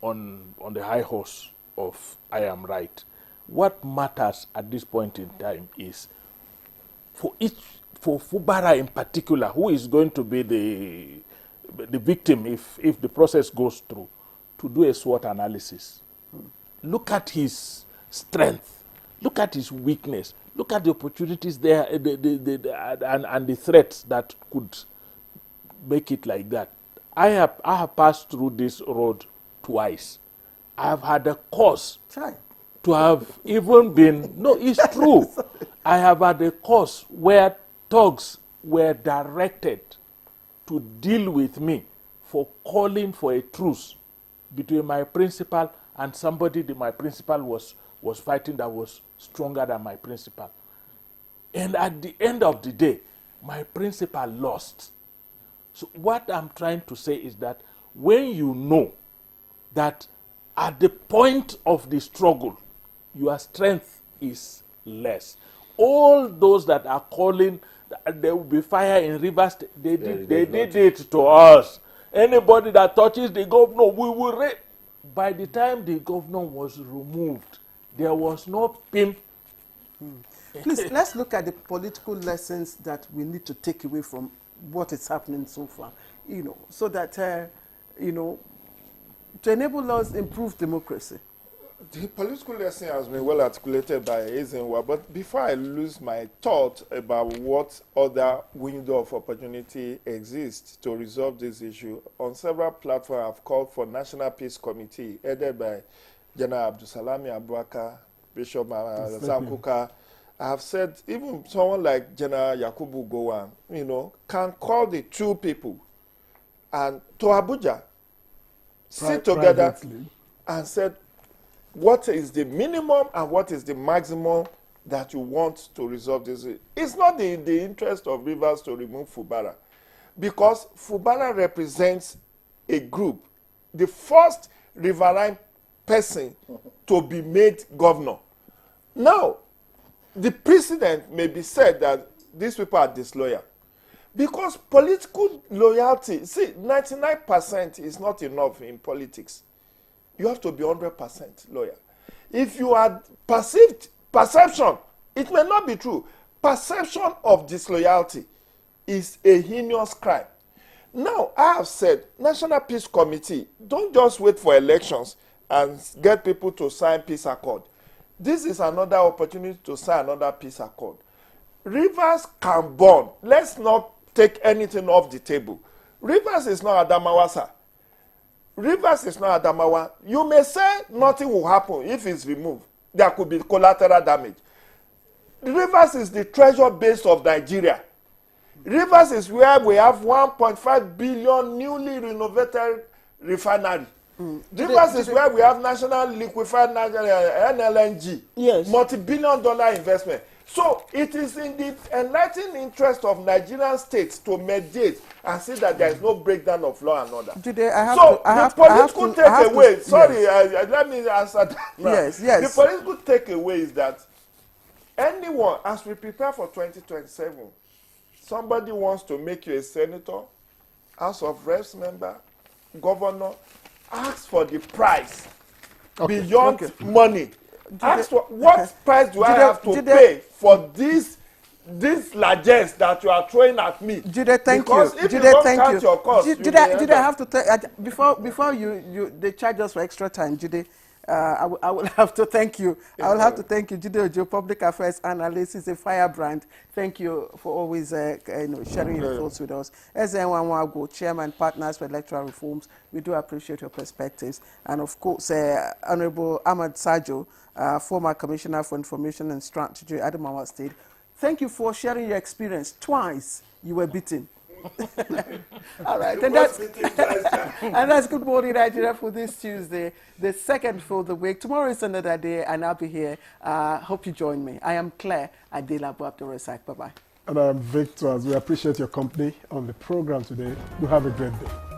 on the high horse of I am right. What matters at this point in time is for Fubara in particular, who is going to be the victim if the process goes through, to do a SWOT analysis. Look at his strength. Look at his weakness. Look at the opportunities there and the threats that could make it like that. I have passed through this road twice. I have had a cause to have even been, no, it's true. I have had a cause where thugs were directed to deal with me for calling for a truce between my principal and somebody that my principal was fighting that was stronger than my principal. And at the end of the day, my principal lost. So what I'm trying to say is that when you know that at the point of the struggle, your strength is less. All those that are calling, there will be fire in Rivers, they did it to us. Anybody that touches the governor, we will rape. By the time the governor was removed, there was no pimp. Please, let's look at the political lessons that we need to take away from what is happening so far, so that, to enable us improve democracy. The political lesson has been well articulated by Ezenwa, but before I lose my thought about what other window of opportunity exists to resolve this issue, on several platforms I've called for National Peace Committee, headed by General Abdusalami Abubakar, Bishop Zankuka. I have said even someone like General Yakubu Gowon, you know, can call the two people and to Abuja, sit together and said, what is the minimum and what is the maximum that you want to resolve this? It's not in the interest of Rivers to remove Fubara, because Fubara represents a group, the first riverine person to be made governor. Now, the precedent may be said that these people are disloyal, because political loyalty, see, 99% is not enough in politics. You have to be 100% loyal. If you are perception, it may not be true. Perception of disloyalty is a heinous crime. Now, I have said, National Peace Committee, don't just wait for elections and get people to sign peace accord. This is another opportunity to sign another peace accord. Rivers can burn. Let's not take anything off the table. Rivers is not Adamawa, sir. Rivers is not Adamawa. You may say nothing will happen if it's removed. There could be collateral damage. Rivers is the treasure base of Nigeria. Rivers is where we have 1.5 billion newly renovated refinery. Rivers is where we have national liquefied NLNG, yes, multi-billion-dollar investment. So it is in the enlightened interest of Nigerian states to mediate and see that there is no breakdown of law and order. Jude, the political takeaway, sorry, yes, let me answer that now. Yes, yes. The political takeaway is that anyone, as we prepare for 2027, somebody wants to make you a senator, House of Reps member, governor, ask for the price beyond money. Ask for what price do I have to pay for this largesse that you are throwing at me? Jude, thank because you. If Jude, you don't thank count you. your costs, Jude, I have to tell before they charge us for extra time, Jude. I will have to thank you. I will have to thank you, Jude Ojo, public affairs analyst, is a firebrand. Thank you for always sharing your thoughts with us. Ezenwa Nwagwu, chairman, partners for electoral reforms. We do appreciate your perspectives, and of course, Honorable Ahmad Sajo, former commissioner for information and strategy, Adamawa State. Thank you for sharing your experience. Twice you were beaten. All right, and that's Good Morning Nigeria for this Tuesday, the second for the week. Tomorrow is another day, and I'll be here. Hope you join me. I am Claire Adelabu Abdul-Razak. Bye-bye. And I am Victor. As we appreciate your company on the program today. You have a great day.